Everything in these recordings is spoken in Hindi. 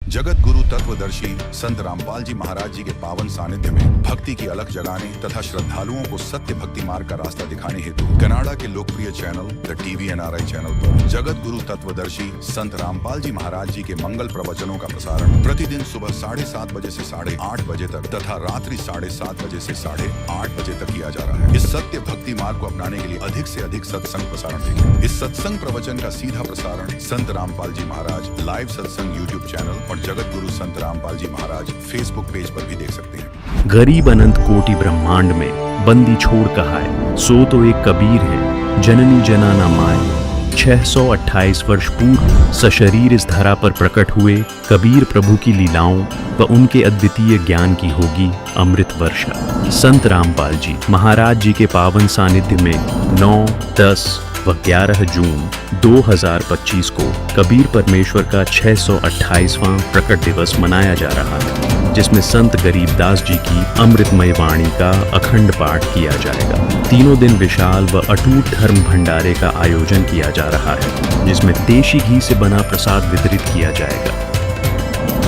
जगत गुरु तत्वदर्शी संत रामपाल जी महाराज जी के पावन सानिध्य में भक्ति की अलख जगाने तथा श्रद्धालुओं को सत्य भक्ति मार्ग का रास्ता दिखाने हेतु कनाडा के लोकप्रिय channel the TV NRI channel पर जगत गुरु तत्वदर्शी संत रामपाल जी महाराज जी के मंगल प्रवचनों का प्रसारण प्रतिदिन सुबह 7:30 बजे से 8:30 बजे तक तथा रात्रि 7:30 बजे से 8:30 बजे तक किया जा रहा है। इस सत्य भक्ति मार्ग को अपनाने के लिए अधिक से अधिक सत्संग प्रसारण देखें। इस सत्संग प्रवचन का सीधा प्रसारण संत रामपाल जी महाराज लाइव सत्संग YouTube चैनल और जगत गुरु संत रामपाल जी महाराज फेसबुक पेज पर भी देख सकते हैं। गरीब अनंत कोटि ब्रह्मांड में बंदी छोड़ कहा है, सो तो एक कबीर है, जननी जना न माए। 628 वर्ष पूर्व सशरीर इस धरा पर प्रकट हुए कबीर प्रभु की लीलाओं व उनके अद्वितीय ज्ञान की होगी अमृत वर्षा। संत रामपाल जी महाराज जी के पावन सानिध्य में 9, 10 व 11 जून 2025 को कबीर परमेश्वर का 628वां प्रकट दिवस मनाया जा रहा है, जिसमें संत गरीबदास जी की अमृतमय वाणी का अखंड पाठ किया जाएगा। तीनों दिन विशाल व अटूट धर्म भंडारे का आयोजन किया जा रहा है, जिसमें देशी घी से बना प्रसाद वितरित किया जाएगा।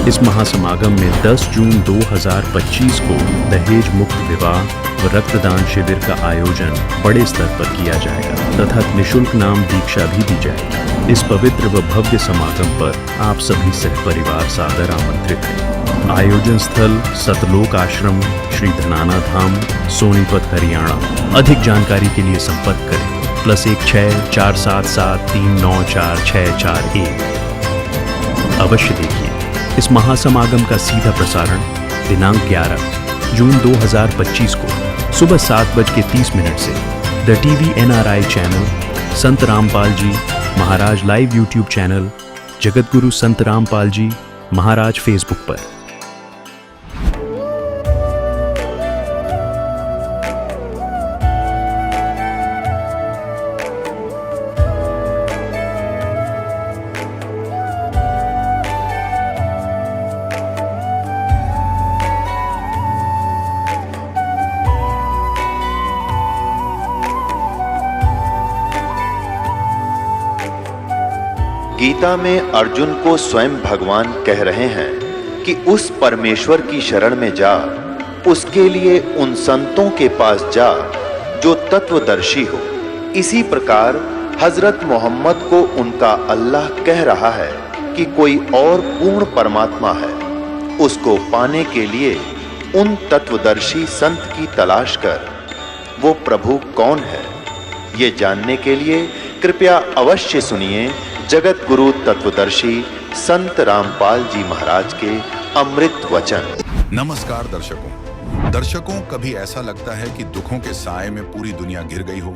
इस महासमागम में 10 जून 2025 को दहेज मुक्त विवाह व रक्तदान शिविर का आयोजन बड़े स्तर पर किया जाएगा तथा निःशुल्क नाम दीक्षा भी दी जाएगी। इस पवित्र व भव्य समागम पर आप सभी सह परिवार सादर आमंत्रित हैं। आयोजन स्थल सतलोक आश्रम, श्री धनाना धाम, सोनीपत, हरियाणा। अधिक जानकारी के लिए संपर्क करें +16 477 394 641। अवश्य देखिए इस महासमागम का सीधा प्रसारण दिनांक 11 जून 2025 को सुबह 7:30 से the TV NRI channel, Sant Rampal ji Maharaj live YouTube channel, Jagat Guru Sant Rampal ji Maharaj Facebook पर। गीता में अर्जुन को स्वयं भगवान कह रहे हैं कि उस परमेश्वर की शरण में जा, उसके लिए उन संतों के पास जा जो तत्वदर्शी हो। इसी प्रकार हजरत मोहम्मद को उनका अल्लाह कह रहा है कि कोई और पूर्ण परमात्मा है, उसको पाने के लिए उन तत्वदर्शी संत की तलाश कर। वो प्रभु कौन है, ये जानने के लिए कृपया अवश्य सुनिए जगत गुरु तत्वदर्शी संत रामपाल जी महाराज के अमृत वचन। नमस्कार दर्शकों, कभी ऐसा लगता है कि दुखों के साए में पूरी दुनिया घिर गई हो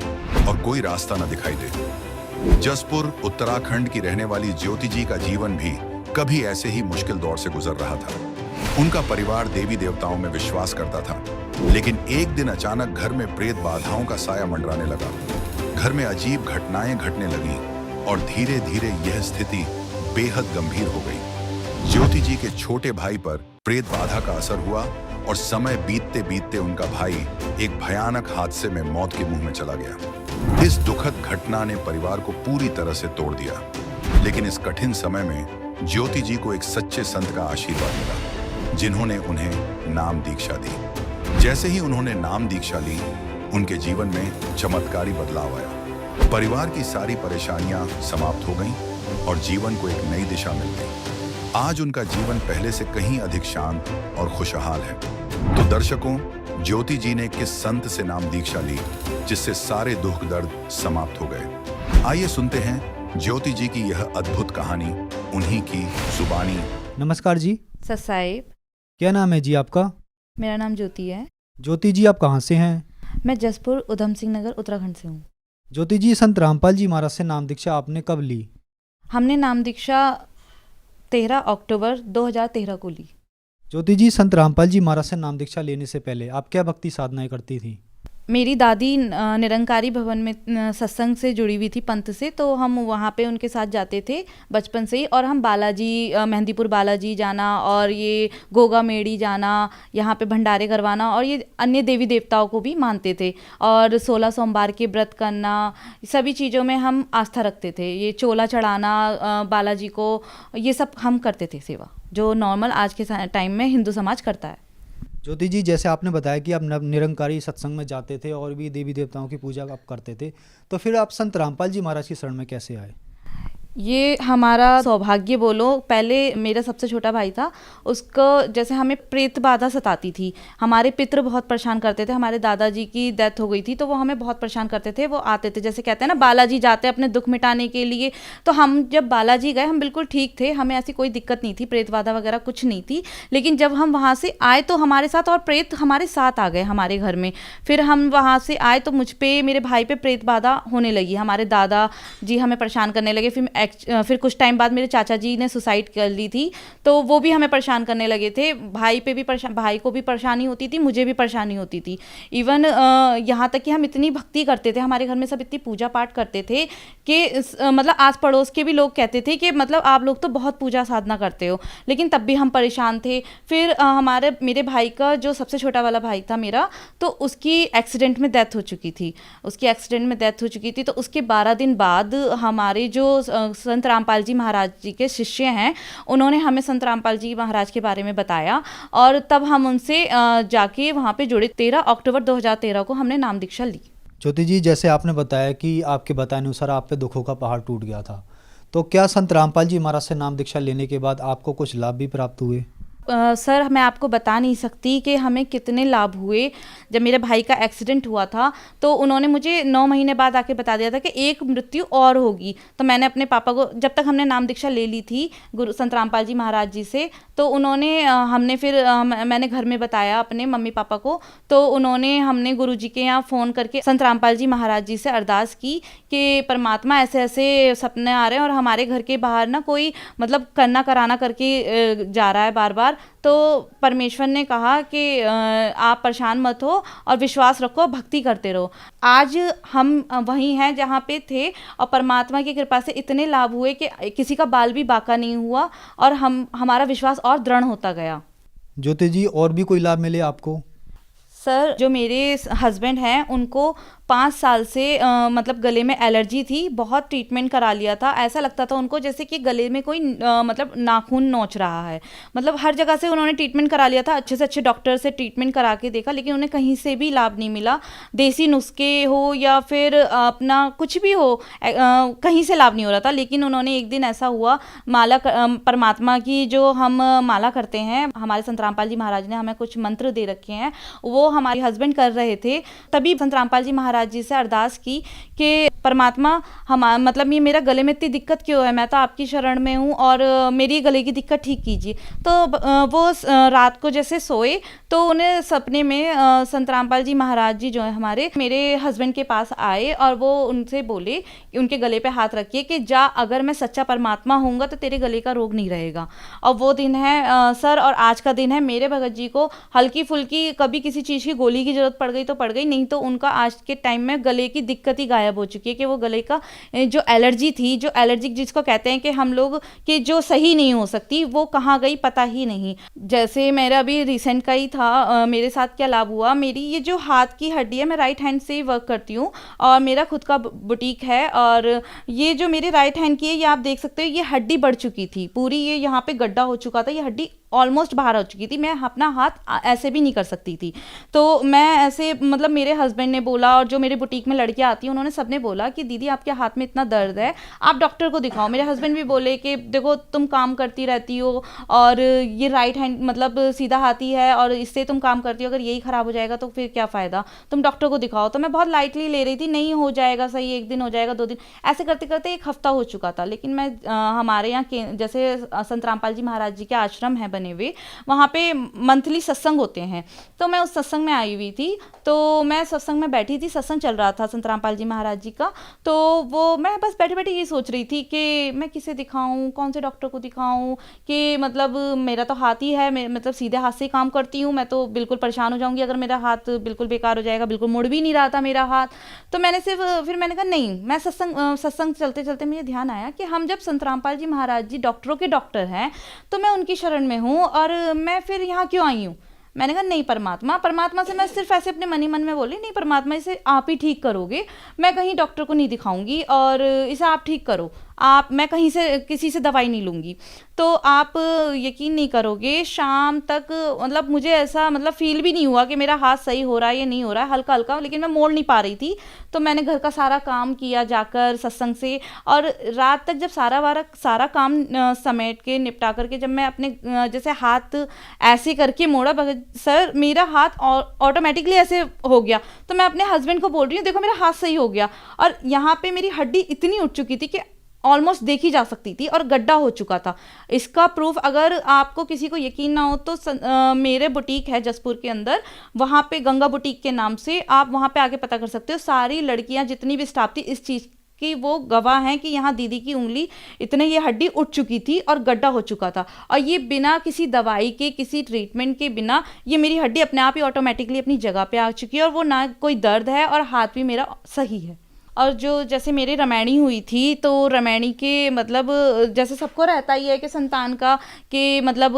और कोई रास्ता न दिखाई दे। जसपुर उत्तराखंड की रहने वाली ज्योति जी का जीवन भी कभी ऐसे ही मुश्किल दौर से गुजर रहा था। उनका परिवार देवी देवताओं में विश्वास करता था, लेकिन एक दिन अचानक घर में प्रेत बाधाओं का साया मंडराने लगा। घर में अजीब घटनाएं घटने लगीं और धीरे धीरे यह स्थिति बेहद गंभीर हो गई। ज्योति जी के छोटे भाई पर प्रेत बाधा का असर हुआ और समय बीतते बीतते उनका भाई एक भयानक हादसे में मौत के मुंह में चला गया। इस दुखद घटना ने परिवार को पूरी तरह से तोड़ दिया, लेकिन इस कठिन समय में ज्योति जी को एक सच्चे संत का आशीर्वाद मिला, जिन्होंने उन्हें नाम दीक्षा दी। जैसे ही उन्होंने नाम दीक्षा ली, उनके जीवन में चमत्कारी बदलाव आया। परिवार की सारी परेशानियां समाप्त हो गईं और जीवन को एक नई दिशा मिल गई। आज उनका जीवन पहले से कहीं अधिक शांत और खुशहाल है। तो दर्शकों, ज्योति जी ने किस संत से नाम दीक्षा ली जिससे सारे दुख दर्द समाप्त हो गए? आइए सुनते हैं ज्योति जी की यह अद्भुत कहानी उन्हीं की जुबानी। नमस्कार जी। सर साहिब। क्या नाम है जी आपका? मेरा नाम ज्योति है। ज्योति जी आप कहाँ से हैं? मैं जसपुर उधम सिंह नगर उत्तराखंड से हूँ। ज्योति जी, संत रामपाल जी महाराज से नाम दीक्षा आपने कब ली? हमने नाम दीक्षा 13 अक्टूबर 2013 को ली। ज्योति जी, संत रामपाल जी महाराज से नाम दीक्षा लेने से पहले आप क्या भक्ति साधनाएं करती थी? मेरी दादी निरंकारी भवन में सत्संग से जुड़ी हुई थी, पंथ से, तो हम वहाँ पे उनके साथ जाते थे बचपन से ही। और हम बालाजी, मेहंदीपुर बालाजी जाना और ये गोगा मेड़ी जाना, यहाँ पे भंडारे करवाना और ये अन्य देवी देवताओं को भी मानते थे। और 16 सोमवार के व्रत करना, सभी चीज़ों में हम आस्था रखते थे। ये चोला चढ़ाना बालाजी को, ये सब हम करते थे सेवा जो नॉर्मल आज के टाइम में हिंदू समाज करता है। ज्योति जी, जैसे आपने बताया कि आप निरंकारी सत्संग में जाते थे और भी देवी देवताओं की पूजा आप करते थे, तो फिर आप संत रामपाल जी महाराज की शरण में कैसे आए? ये हमारा सौभाग्य बोलो। पहले मेरा सबसे छोटा भाई था, उसको जैसे हमें प्रेत बाधा सताती थी। हमारे पितृ बहुत परेशान करते थे। हमारे दादाजी की डेथ हो गई थी तो वो हमें बहुत परेशान करते थे। वो आते थे, जैसे कहते हैं ना बालाजी जाते हैं अपने दुख मिटाने के लिए। तो हम जब बालाजी गए हम बिल्कुल ठीक थे, हमें ऐसी कोई दिक्कत नहीं थी, प्रेत बाधा वगैरह कुछ नहीं थी। लेकिन जब हम वहाँ से आए तो हमारे साथ और प्रेत हमारे साथ आ गए हमारे घर में। फिर हम वहाँ से आए तो मुझ पे, मेरे भाई पे प्रेत बाधा होने लगी। हमारे दादा जी हमें परेशान करने लगे। फिर कुछ टाइम बाद मेरे चाचा जी ने सुसाइड कर ली थी, तो वो भी हमें परेशान करने लगे थे। भाई को भी परेशानी होती थी, मुझे भी परेशानी होती थी। इवन यहाँ तक कि हम इतनी भक्ति करते थे, हमारे घर में सब इतनी पूजा पाठ करते थे कि मतलब आस पड़ोस के भी लोग कहते थे कि मतलब आप लोग तो बहुत पूजा साधना करते हो, लेकिन तब भी हम परेशान थे। फिर मेरे भाई का जो सबसे छोटा वाला भाई था मेरा, तो उसकी एक्सीडेंट में डेथ हो चुकी थी। तो उसके 12 दिन बाद हमारे जो संत रामपाल जी महाराज जी के शिष्य हैं, उन्होंने हमें संत रामपाल जी महाराज के बारे में बताया और तब हम उनसे जाके वहाँ पे जुड़े। 13 अक्टूबर 2013 को हमने नाम दीक्षा ली। ज्योति जी, जैसे आपने बताया कि आपके बताए अनुसार आप पे दुखों का पहाड़ टूट गया था, तो क्या संत रामपाल जी महाराज से नाम दीक्षा लेने के बाद आपको कुछ लाभ भी प्राप्त हुए? सर, मैं आपको बता नहीं सकती कि हमें कितने लाभ हुए। जब मेरे भाई का एक्सीडेंट हुआ था तो उन्होंने मुझे 9 महीने बाद आके बता दिया था कि एक मृत्यु और होगी। तो मैंने अपने पापा को, जब तक हमने नाम दीक्षा ले ली थी गुरु संत रामपाल जी महाराज जी से, तो मैंने घर में बताया अपने मम्मी पापा को। तो हमने गुरु जी के यहाँ फ़ोन करके संत रामपाल जी महाराज जी से अरदास की कि परमात्मा ऐसे ऐसे सपने आ रहे हैं और हमारे घर के बाहर ना कोई मतलब करना कराना करके जा रहा है बार बार। तो परमेश्वर ने कहा कि आप परेशान मत हो और विश्वास रखो, भक्ति करते रहो। आज हम वहीं हैं जहाँ पे थे और परमात्मा की कृपा से इतने लाभ हुए कि किसी का बाल भी बाका नहीं हुआ और हमारा विश्वास और दृढ़ होता गया। ज्योति जी, और भी कोई लाभ मिले आपको? सर, जो मेरे हस्बैंड हैं उनको 5 साल से मतलब गले में एलर्जी थी। बहुत ट्रीटमेंट करा लिया था, ऐसा लगता था उनको जैसे कि गले में कोई मतलब नाखून नोच रहा है। मतलब हर जगह से उन्होंने ट्रीटमेंट करा लिया था, अच्छे से अच्छे डॉक्टर से ट्रीटमेंट करा के देखा, लेकिन उन्हें कहीं से भी लाभ नहीं मिला। देसी नुस्खे हो या फिर अपना कुछ भी हो, कहीं से लाभ नहीं हो रहा था। लेकिन उन्होंने एक दिन ऐसा हुआ, माला परमात्मा की जो हम माला करते हैं, हमारे संत रामपाल जी महाराज ने हमें कुछ मंत्र दे रखे हैं, वो हमारे हस्बैंड कर रहे थे। तभी संत रामपाल जी महाराज जी से अरदास की कि परमात्मा मतलब ये मेरा गले में इतनी दिक्कत क्यों है, मैं तो आपकी शरण में हूँ और मेरी गले की दिक्कत ठीक कीजिए। तो वो रात को जैसे सोए तो उन्हें सपने में संत रामपाल जी महाराज जी जो है हमारे मेरे हस्बैंड के पास आए और वो उनसे बोले कि उनके गले पे हाथ रखिए कि जा, अगर मैं सच्चा परमात्मा होऊंगा तो तेरे गले का रोग नहीं रहेगा। और वो दिन है सर, और आज का दिन है। मेरे भगत जी को हल्की फुल्की कभी किसी चीज़ की गोली की जरूरत पड़ गई तो पड़ गई, नहीं तो उनका आज के टाइम में गले की दिक्कत ही गायब हो चुकी है। कि वो गले का जो एलर्जी थी, जो एलर्जिक जिसको कहते हैं कि हम लोग कि जो सही नहीं हो सकती, वो कहाँ गई पता ही नहीं। जैसे मेरा अभी रिसेंट का ही था, मेरे साथ क्या लाभ हुआ, मेरी ये जो हाथ की हड्डी है, मैं राइट हैंड से ही वर्क करती हूँ और मेरा खुद का बुटीक है। और ये जो मेरे राइट हैंड की है, ये आप देख सकते हो, ये हड्डी बढ़ चुकी थी पूरी, ये यहाँ पे गड्ढा हो चुका था, ये हड्डी ऑलमोस्ट बाहर हो चुकी थी। मैं अपना हाथ ऐसे भी नहीं कर सकती थी। तो मैं ऐसे मतलब मेरे हस्बैंड ने बोला और जो मेरे बुटीक में लड़कियां आती हैं उन्होंने सबने बोला कि दीदी आपके हाथ में इतना दर्द है, आप डॉक्टर को दिखाओ। मेरे हस्बैंड भी बोले कि देखो तुम काम करती रहती हो और ये राइट हैंड मतलब सीधा हाथी है और इससे तुम काम करती हो, अगर यही खराब हो जाएगा तो फिर क्या फ़ायदा, तुम डॉक्टर को दिखाओ। तो मैं बहुत लाइटली ले रही थी, नहीं हो जाएगा सही, एक दिन हो जाएगा, 2 दिन, ऐसे करते करते 1 हफ्ता हो चुका था। लेकिन मैं हमारे यहाँ जैसे संत रामपाल जी महाराज जी के आश्रम है बने हुए, वहाँ पे मंथली सत्संग होते हैं। तो मैं उस सत्संग में आई हुई थी, तो मैं सत्संग में बैठी थी, सत्संग चल रहा था संत रामपाल जी महाराज जी का। तो वो मैं बस बैठे बैठे ये सोच रही थी कि मैं किसे दिखाऊं, कौन से डॉक्टर को दिखाऊं, कि मतलब मेरा तो हाथ ही है, मैं मतलब सीधे हाथ से ही काम करती हूँ, मैं तो बिल्कुल परेशान हो जाऊंगी अगर मेरा हाथ बिल्कुल बेकार हो जाएगा, बिल्कुल मुड़ भी नहीं रहा था मेरा हाथ। तो फिर मैंने कहा नहीं, मैं सत्संग चलते चलते मुझे ध्यान आया कि हम जब संत रामपाल जी महाराज जी डॉक्टरों के डॉक्टर हैं तो मैं उनकी शरण में हूँ और मैं फिर यहाँ क्यों आई हूँ। मैंने कहा नहीं, परमात्मा से मैं सिर्फ ऐसे अपने मन में बोली, नहीं परमात्मा इसे आप ही ठीक करोगे, मैं कहीं डॉक्टर को नहीं दिखाऊंगी और इसे आप ठीक करो, मैं कहीं से किसी से दवाई नहीं लूँगी। तो आप यकीन नहीं करोगे, शाम तक मतलब मुझे ऐसा मतलब फ़ील भी नहीं हुआ कि मेरा हाथ सही हो रहा है या नहीं हो रहा है, हल्का हल्का, लेकिन मैं मोड़ नहीं पा रही थी। तो मैंने घर का सारा काम किया जाकर सत्संग से, और रात तक जब सारा काम समेट के निपटा करके जब मैं अपने जैसे हाथ ऐसे करके मोड़ा, सर मेरा हाथ ऑटोमेटिकली ऐसे हो गया। तो मैं अपने हस्बैंड को बोल रही हूँ, देखो मेरा हाथ सही हो गया, और यहाँ पे मेरी हड्डी इतनी उठ चुकी थी कि ऑलमोस्ट देखी जा सकती थी और गड्ढा हो चुका था। इसका प्रूफ अगर आपको किसी को यकीन ना हो तो मेरे बुटीक है जसपुर के अंदर, वहाँ पे गंगा बुटीक के नाम से, आप वहाँ पे आके पता कर सकते हो। सारी लड़कियाँ जितनी भी स्टाफ थी इस चीज़ कि वो गवाह हैं कि यहाँ दीदी की उंगली इतने ये हड्डी उठ चुकी थी और गड्ढा हो चुका था, और ये बिना किसी दवाई के, किसी ट्रीटमेंट के बिना, ये मेरी हड्डी अपने आप ही ऑटोमेटिकली अपनी जगह पे आ चुकी है, और वो ना कोई दर्द है और हाथ भी मेरा सही है। और जो जैसे मेरी रमैनी हुई थी, तो रमैनी के मतलब जैसे सबको रहता ही है कि संतान का, कि मतलब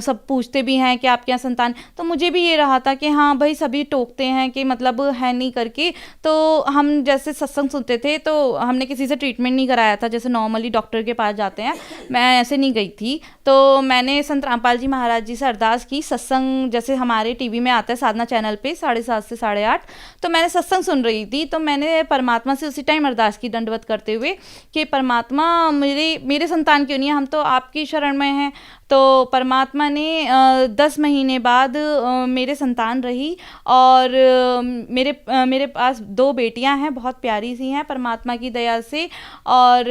सब पूछते भी हैं कि आपके यहाँ संतान, तो मुझे भी ये रहा था कि हाँ भाई सभी टोकते हैं कि मतलब है नहीं करके। तो हम जैसे सत्संग सुनते थे तो हमने किसी से ट्रीटमेंट नहीं कराया था, जैसे नॉर्मली डॉक्टर के पास जाते हैं, मैं ऐसे नहीं गई थी। तो मैंने संत रामपाल जी महाराज जी से अरदास की, सत्संग जैसे हमारे टीवी में आता है साधना चैनल पे 7:30 से 8:30, तो मैंने सत्संग सुन रही थी। तो मैंने परमात्मा से उसी टाइम अरदास की दंडवत करते हुए कि परमात्मा मेरे संतान क्यों नहीं है, हम तो आपकी शरण में हैं। तो परमात्मा ने 10 महीने बाद मेरे संतान रही, और मेरे पास 2 बेटियां हैं, बहुत प्यारी सी हैं परमात्मा की दया से। और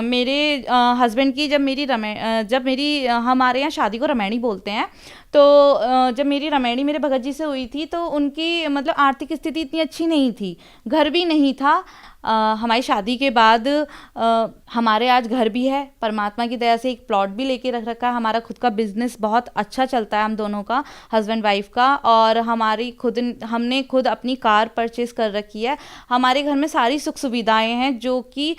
मेरे हस्बैंड की जब मेरी हमारे यहाँ शादी को रमैनी बोलते हैं, तो जब मेरी रमैनी मेरे भगत जी से हुई थी तो उनकी मतलब आर्थिक स्थिति इतनी अच्छी नहीं थी, घर भी नहीं था। हमारी शादी के बाद हमारे आज घर भी है, परमात्मा की दया से एक प्लॉट भी लेके रख रखा है, हमारा खुद का बिजनेस बहुत अच्छा चलता है हम दोनों का, हस्बैंड वाइफ का, और हमने खुद अपनी कार परचेस कर रखी है। हमारे घर में सारी सुख सुविधाएं हैं जो कि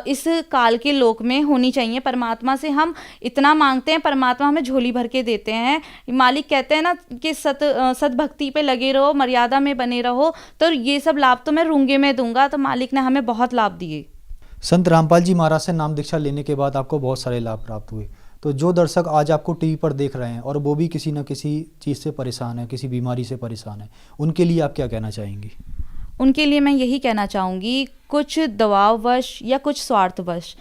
इस काल के लोक में होनी चाहिए। परमात्मा से हम इतना मांगते हैं, परमात्मा हमें झोली भर के देते हैं। मालिक कहते हैं ना कि सद्भक्ति पे लगे रहो, मर्यादा में बने रहो, तो ये सब लाभ तो मैं रूंगे में दूंगा। तो मालिक ने हमें बहुत लाभ दिए। संत रामपाल जी महाराज से नाम दीक्षा लेने के बाद आपको बहुत सारे लाभ प्राप्त हुए। तो जो दर्शक आज आपको टीवी पर देख रहे हैं और वो भी किसी न किसी चीज़ से परेशान है, किसी बीमारी से परेशान है, उनके लिए आप क्या कहना चाहेंगी? उनके लिए मैं यही कहना चाहूँगी, कुछ दबाववश या कुछ स्वार्थवश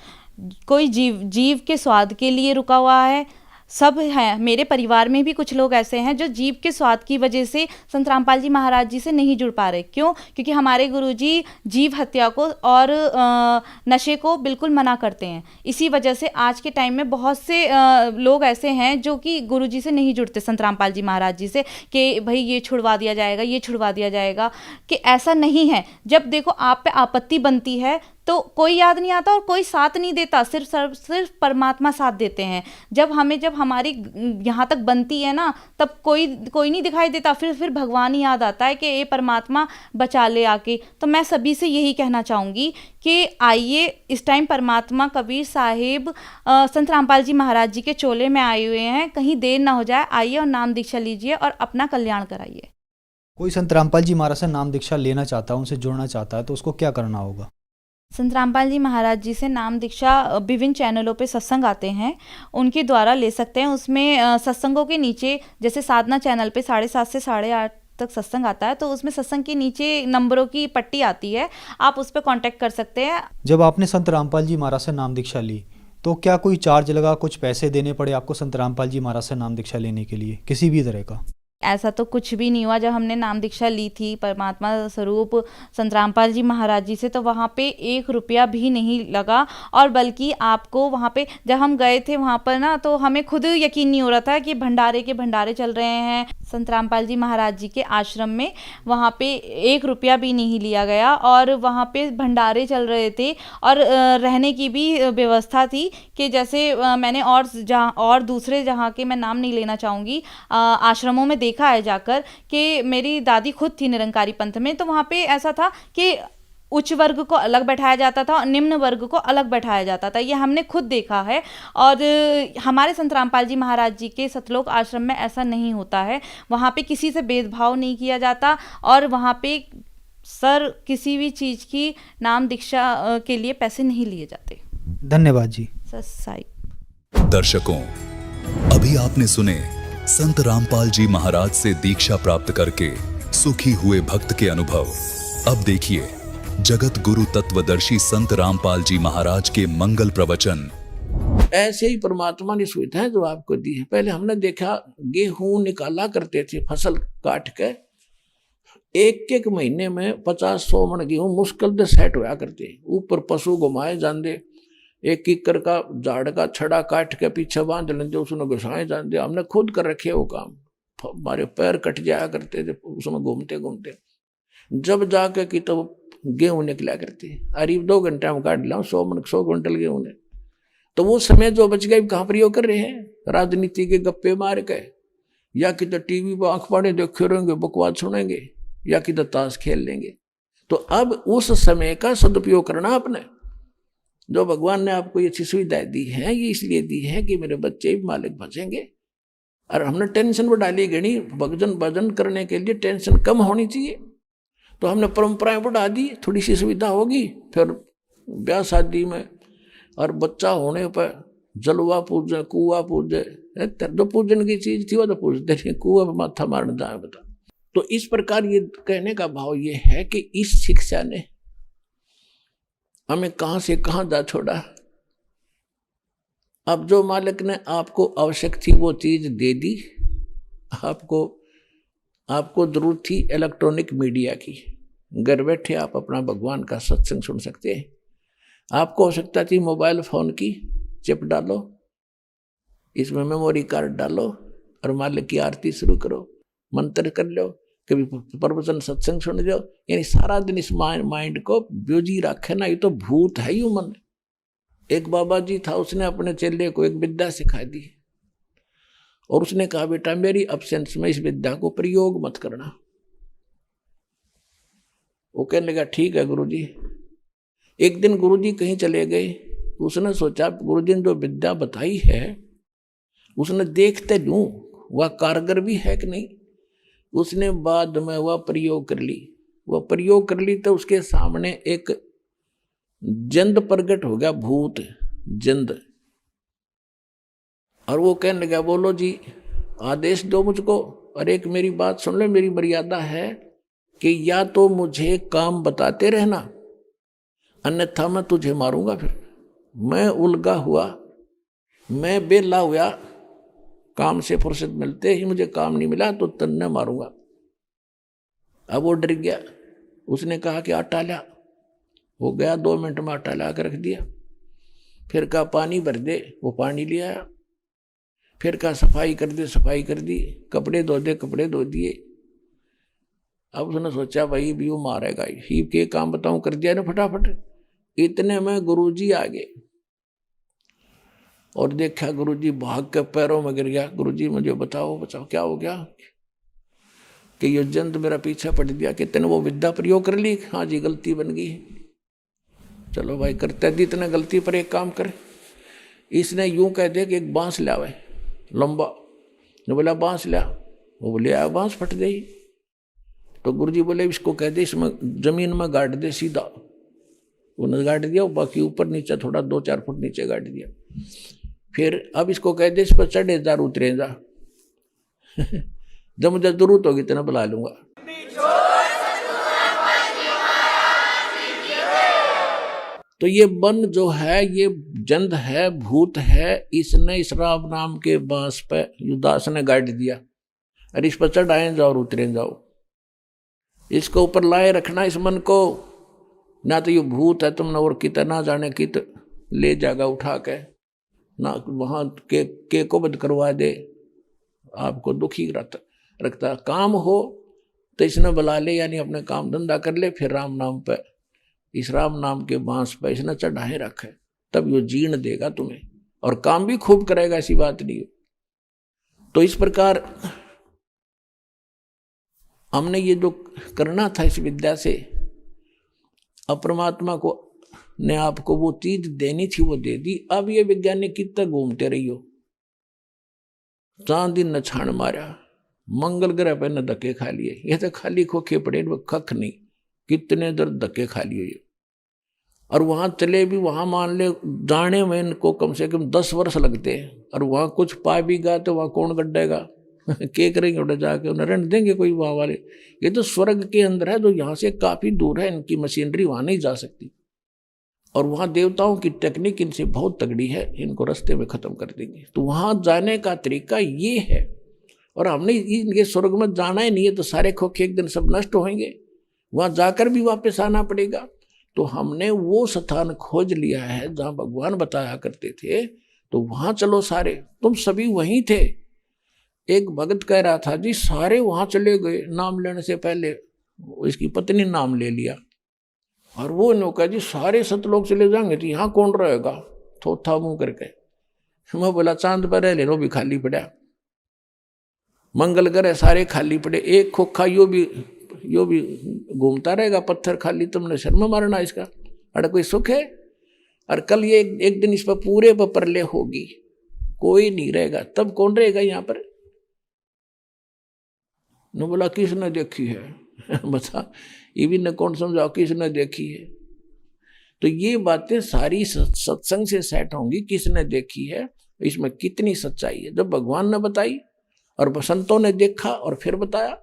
कोई जीव के स्वाद के लिए रुका हुआ है, सब हैं। मेरे परिवार में भी कुछ लोग ऐसे हैं जो जीव के स्वाद की वजह से संत रामपाल जी महाराज जी से नहीं जुड़ पा रहे। क्यों? क्योंकि हमारे गुरुजी जीव हत्या को और नशे को बिल्कुल मना करते हैं। इसी वजह से आज के टाइम में बहुत से लोग ऐसे हैं जो कि गुरुजी से नहीं जुड़ते, संत रामपाल जी महाराज जी से, कि भाई ये छुड़वा दिया जाएगा, ये छुड़वा दिया जाएगा, कि ऐसा नहीं है। जब देखो आप पे आपत्ति बनती है तो कोई याद नहीं आता और कोई साथ नहीं देता, सिर्फ परमात्मा साथ देते हैं। जब हमारी यहाँ तक बनती है ना, तब कोई नहीं दिखाई देता, फिर भगवान ही याद आता है कि ये परमात्मा बचा ले आके। तो मैं सभी से यही कहना चाहूँगी कि आइए, इस टाइम परमात्मा कबीर साहिब संत रामपाल जी महाराज जी के चोले में आए हुए हैं, कहीं देर ना हो जाए, आइए और नाम दीक्षा लीजिए और अपना कल्याण कराइए। कोई संत रामपाल जी महाराज से नाम दीक्षा लेना चाहता है, उनसे जुड़ना चाहता है, तो उसको क्या करना होगा? संत रामपाल जी महाराज जी से नाम दीक्षा विभिन्न चैनलों पे सत्संग आते हैं, उनके द्वारा ले सकते हैं। उसमें सत्संगों के नीचे जैसे साधना चैनल पे 7:30 से 8:30 तक सत्संग आता है, तो उसमें सत्संग के नीचे नंबरों की पट्टी आती है, आप उस पर कांटेक्ट कर सकते हैं। जब आपने संत रामपाल जी महाराज से नाम दीक्षा ली तो क्या कोई चार्ज लगा, कुछ पैसे देने पड़े आपको संत रामपाल जी महाराज से नाम दीक्षा लेने के लिए, किसी भी तरह का? ऐसा तो कुछ भी नहीं हुआ। जब हमने नाम दीक्षा ली थी परमात्मा स्वरूप संत रामपाल जी महाराज जी से, तो वहाँ पे 1 रुपया भी नहीं लगा। और बल्कि आपको वहाँ पे जब हम गए थे वहाँ पर ना, तो हमें खुद यकीन नहीं हो रहा था कि भंडारे के भंडारे चल रहे हैं संत रामपाल जी महाराज जी के आश्रम में। वहाँ पे 1 रुपया भी नहीं लिया गया और वहाँ पे भंडारे चल रहे थे और रहने की भी व्यवस्था थी कि जैसे मैंने और दूसरे जहाँ के मैं नाम नहीं लेना चाहूँगी आश्रमों में देखा है जाकर कि मेरी दादी खुद थी निरंकारी पंथ में, तो वहाँ पे ऐसा था कि उच्च वर्ग को अलग बैठाया जाता था और निम्न वर्ग को अलग बैठाया जाता था। ये हमने खुद देखा है। और हमारे संत रामपाल जी महाराज जी के सतलोक आश्रम में ऐसा नहीं होता है। वहाँ पे किसी से भेदभाव नहीं किया जाता और वहाँ पे सर किसी भी चीज़ की नाम दीक्षा के लिए पैसे नहीं लिए जाते। धन्यवाद जी। सर साई। दर्शकों, अभी आपने सुने संत रामपाल जी महाराज से दीक्षा प्राप्त करके सुखी हुए भक्त के अनुभव। अब देखिए जगत गुरु तत्वदर्शी संत रामपाल जी महाराज के मंगल प्रवचन। ऐसे ही परमात्मा ने सुविधाएं जो आपको दी है। पहले हमने देखा गेहूं निकाला करते थे, फसल काट के एक एक महीने में 50-100 मन गेहूं मुश्किल से सेट होया करते। ऊपर पशु घुमाए जाते, एक किकर का झाड़ का छड़ा काट के पीछे बांध लेते, उसमें घुसाए जाते। हमने खुद कर रखे वो काम, हमारे पैर कट जाया करते थे उसमें घूमते घूमते। जब जाके कि तो गेहूं निकला करते, अरे 2 घंटे में काट लाऊं 100 क्विंटल गेहूं ने। तो वो समय जो बच गया कहाँ प्रयोग कर रहे हैं? राजनीति के गप्पे मार के, या कि तो टीवी पर आंख पाड़े देखे रहेंगे, बकवास सुनेंगे, या कि तो ताश खेल लेंगे। तो अब उस समय का सदुपयोग करना आपने। जो भगवान ने आपको ये अच्छी सुविधाएं दी है, ये इसलिए दी है कि मेरे बच्चे भी मालिक बचेंगे। और हमने टेंशन बढ़ा ली गणी, भजन करने के लिए टेंशन कम होनी चाहिए। तो हमने परंपराएं बढ़ा दी, थोड़ी सी सुविधा होगी। फिर ब्याह शादी में और बच्चा होने पर जलवा पूजे, कुआ पूजे, जो पूजन की चीज थी वो तो पूजते नहीं, कुआ पर माथा मारने जाए बता। तो इस प्रकार ये कहने का भाव ये है कि इस शिक्षा ने हमें कहां से कहां जा छोड़ा। अब जो मालिक ने आपको आवश्यक थी वो चीज दे दी, आपको जरूरत थी इलेक्ट्रॉनिक मीडिया की, घर बैठे आप अपना भगवान का सत्संग सुन सकते हैं। आपको आवश्यकता थी मोबाइल फोन की, चिप डालो, इसमें मेमोरी कार्ड डालो और मालिक की आरती शुरू करो, मंत्र कर लो, कभी प्रवचन सत्संग सुन लो। यानी सारा दिन इस माइंड को ब्यूजी रखे ना, ये तो भूत है ही मन। एक बाबा जी था, उसने अपने चेले को एक विद्या सिखा दी और उसने कहा बेटा मेरी अब्सेंस में इस विद्या को प्रयोग मत करना। वो कहने लगा ठीक है गुरुजी। एक दिन गुरुजी कहीं चले गए, उसने सोचा गुरुजी ने जो विद्या बताई है उसने देखते लूं वह कारगर भी है कि नहीं। उसने बाद में वह प्रयोग कर ली तो उसके सामने एक जंद प्रकट हो गया, भूत जंद। और वो कहने लगा बोलो जी आदेश दो मुझको। और एक मेरी बात सुन लो, मेरी मर्यादा है कि या तो मुझे काम बताते रहना, अन्यथा मैं तुझे मारूंगा। फिर मैं उलझा हुआ, मैं बेला हुआ, काम से फुर्सत मिलते ही मुझे काम नहीं मिला तो तन्ने मारूंगा। अब वो डर गया, उसने कहा कि आटा ला। वो गया 2 मिनट में आटा ला कर रख दिया। फिर कहा पानी भर दे, वो पानी ले आया। फिर कहा सफाई कर दे, सफाई कर दी। कपड़े धो दे, कपड़े धो दिए। अब उसने सोचा भाई भी वो मारेगा ही, के काम बताऊं, कर दिया ना फटाफट। इतने में गुरुजी आ गए और देखा गुरुजी भाग के पैरों में गिर गया। गुरुजी मुझे बताओ क्या हो गया? कि ये जंत मेरा पीछे पड़ दिया। कि तेने वो विद्या प्रयोग कर ली? हाँ जी गलती बन गई। चलो भाई करते दी इतने गलती पर एक काम करे। इसने यूं कह दिया कि एक बांस लावे लंबा। ने बोला बांस ला। वो बोले आया, बांस फट गई। तो गुरुजी बोले इसको कह दे इसमें जमीन में गाड़ दे सीधा। उन्होंने गाड़ दिया, बाकी ऊपर नीचे थोड़ा 2-4 फुट नीचे गाड़ दिया। फिर अब इसको कह दे इस पर चढ़े जा उतरे जा। जब मुझे जरूरत होगी तो बुला लूंगा। तो ये बन जो है, ये जंद है, भूत है, इसने इस राम नाम के बांस पे युदास ने गाड़ दिया। अरे इस पर चढ़ाए जाओ और उतरे जाओ। इसको ऊपर लाए रखना इस मन को, ना तो ये भूत है तुमने और कितना जाने कित ले जाएगा उठा के, ना वहां के को बंद करवा दे, आपको दुखी रखता। काम हो तो इसने बुला ले, यानी अपने काम धंधा कर ले, फिर राम नाम पे, इस राम नाम के बांस पे इसने चढ़ाए रखे, तब यो जीण देगा तुम्हें और काम भी खूब करेगा, ऐसी बात नहीं हो। तो इस प्रकार हमने ये जो करना था इस विद्या से, अपरमात्मा को ने आपको वो चीज देनी थी वो दे दी। अब ये वैज्ञानिक कितना घूमते रही हो, चांद दिन न छाण मारा, मंगल ग्रह पे न धक्के खा लिए, ये तो खाली खोखे पड़े, वो कख नहीं। कितने दर धक्के खा लिए ये। और वहां चले भी, वहां मान ले जाने में इनको कम से कम 10 वर्ष लगते हैं, और वहां कुछ पा भी गया तो वहां कौन गड्ढेगा क्या करेंगे उधर जाके, उन्हें रहने देंगे कोई वहां वाले। ये तो स्वर्ग के अंदर है, जो यहाँ से काफी दूर है, इनकी मशीनरी वहां नहीं जा सकती। और वहां देवताओं की टेक्निक इनसे बहुत तगड़ी है, इनको रास्ते में खत्म कर देंगे। तो वहां जाने का तरीका ये है। और हमने इनके स्वर्ग में जाना ही नहीं है, तो सारे खोखे एक दिन सब नष्ट होंगे, वहां जाकर भी वापस आना पड़ेगा। तो हमने वो स्थान खोज लिया है जहां भगवान बताया करते थे, तो वहां चलो सारे, तुम सभी वहीं थे। एक भगत कह रहा था जी सारे वहां चले गए, नाम लेने से पहले इसकी पत्नी नाम ले लिया, और वो नौका जी सारे सतलोक चले जाएंगे तो यहाँ कौन रहेगा, थोथा मुंह करके। मैं बोला चांद पर रह लेनो भी खाली पड़ा, मंगल ग्रह सारे खाली पड़े, एक खोखा यो भी घूमता रहेगा, पत्थर खाली, तुमने शर्म मारना इसका, अरे कोई सुख है। और कल ये एक दिन इस पर पूरे पर प्रलय होगी, कोई नहीं रहेगा, तब कौन रहेगा यहाँ पर। न बोला किसने देखी है बता, ये भी न कौन समझाओ किसने देखी है। तो ये बातें सारी सत्संग से सेट होंगी, किसने देखी है, इसमें कितनी सच्चाई है। जब भगवान ने बताई और संतों ने देखा और फिर बताया,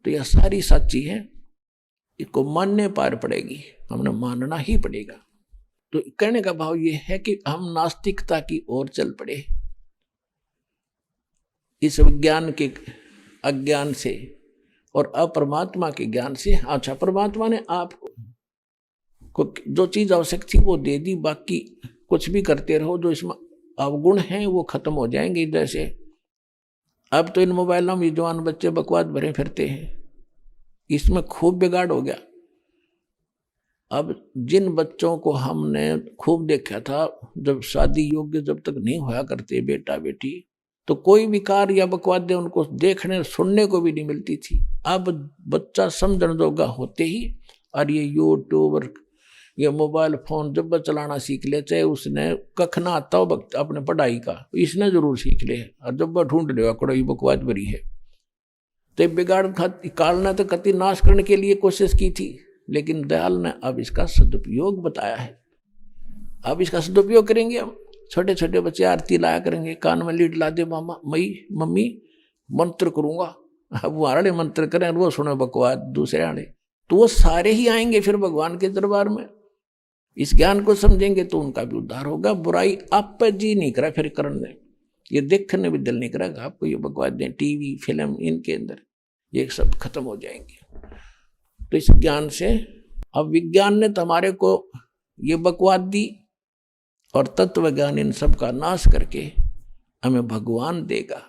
तो यह सारी सच्ची है, इसको मानने पार पड़ेगी, हमने मानना ही पड़ेगा। तो कहने का भाव यह है कि हम नास्तिकता की ओर चल पड़े, इस विज्ञान के अज्ञान से और अपरमात्मा के ज्ञान से। अच्छा, परमात्मा ने आपको जो चीज आवश्यक थी वो दे दी, बाकी कुछ भी करते रहो, जो इसमें अवगुण हैं वो खत्म हो जाएंगे। जैसे अब तो इन मोबाइलों में जवान बच्चे बकवास भरे फिरते हैं, इसमें खूब बिगाड़ हो गया। अब जिन बच्चों को हमने खूब देखा था, जब शादी योग्य जब तक नहीं होया करते बेटा बेटी, तो कोई विकार या बकवाद उनको देखने सुनने को भी नहीं मिलती थी। अब बच्चा समझन जोगा होते ही, और ये यूट्यूब और ये मोबाइल फोन जब वह चलाना सीख ले, चाहे उसने कख ना आता हो अपने पढ़ाई का, इसने जरूर सीख ले, और जब वह ढूंढ लेगा कड़ोई बकवाद भरी है। तो बिगाड़ कालना तो कति नाश करने के लिए कोशिश की थी, लेकिन दयाल ने अब इसका सदुपयोग बताया है। अब इसका सदुपयोग करेंगे हम। छोटे छोटे बच्चे आरती लाया करेंगे, कान में लीड ला दे मामा मम्मी मंत्र करूंगा, अब वो आड़े मंत्र करें, वो सुने बकवाद दूसरे आड़े, तो वो सारे ही आएंगे फिर भगवान के दरबार में। इस ज्ञान को समझेंगे तो उनका भी उद्धार होगा। बुराई आप जी नहीं करा फिर करने, ये देखने भी दिल नहीं करेगा आपको, ये बकवाद दें टीवी फिल्म इनके अंदर, ये सब खत्म हो जाएंगे। तो इस ज्ञान से, अब विज्ञान ने तो हमारे को ये बकवाद दी, और तत्व ज्ञान इन सब का नाश करके हमें भगवान देगा,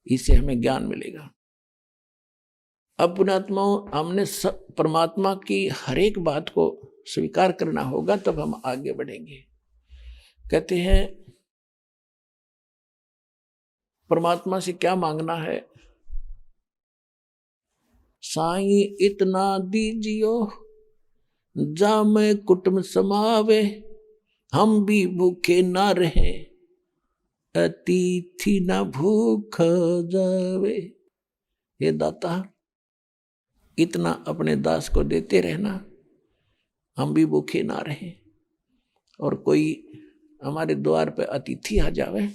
इससे हमें ज्ञान मिलेगा। अब पुण्यात्माओं, हमने परमात्मा की हर एक बात को स्वीकार करना होगा, तब हम आगे बढ़ेंगे। कहते हैं परमात्मा से क्या मांगना है, साईं इतना दीजियो जा मैं कुटुंब समावे, हम भी भूखे ना रहे अतिथि ना भूख जावे। ये दाता इतना अपने दास को देते रहना, हम भी भूखे ना रहे, और कोई हमारे द्वार पे अतिथि आ जावे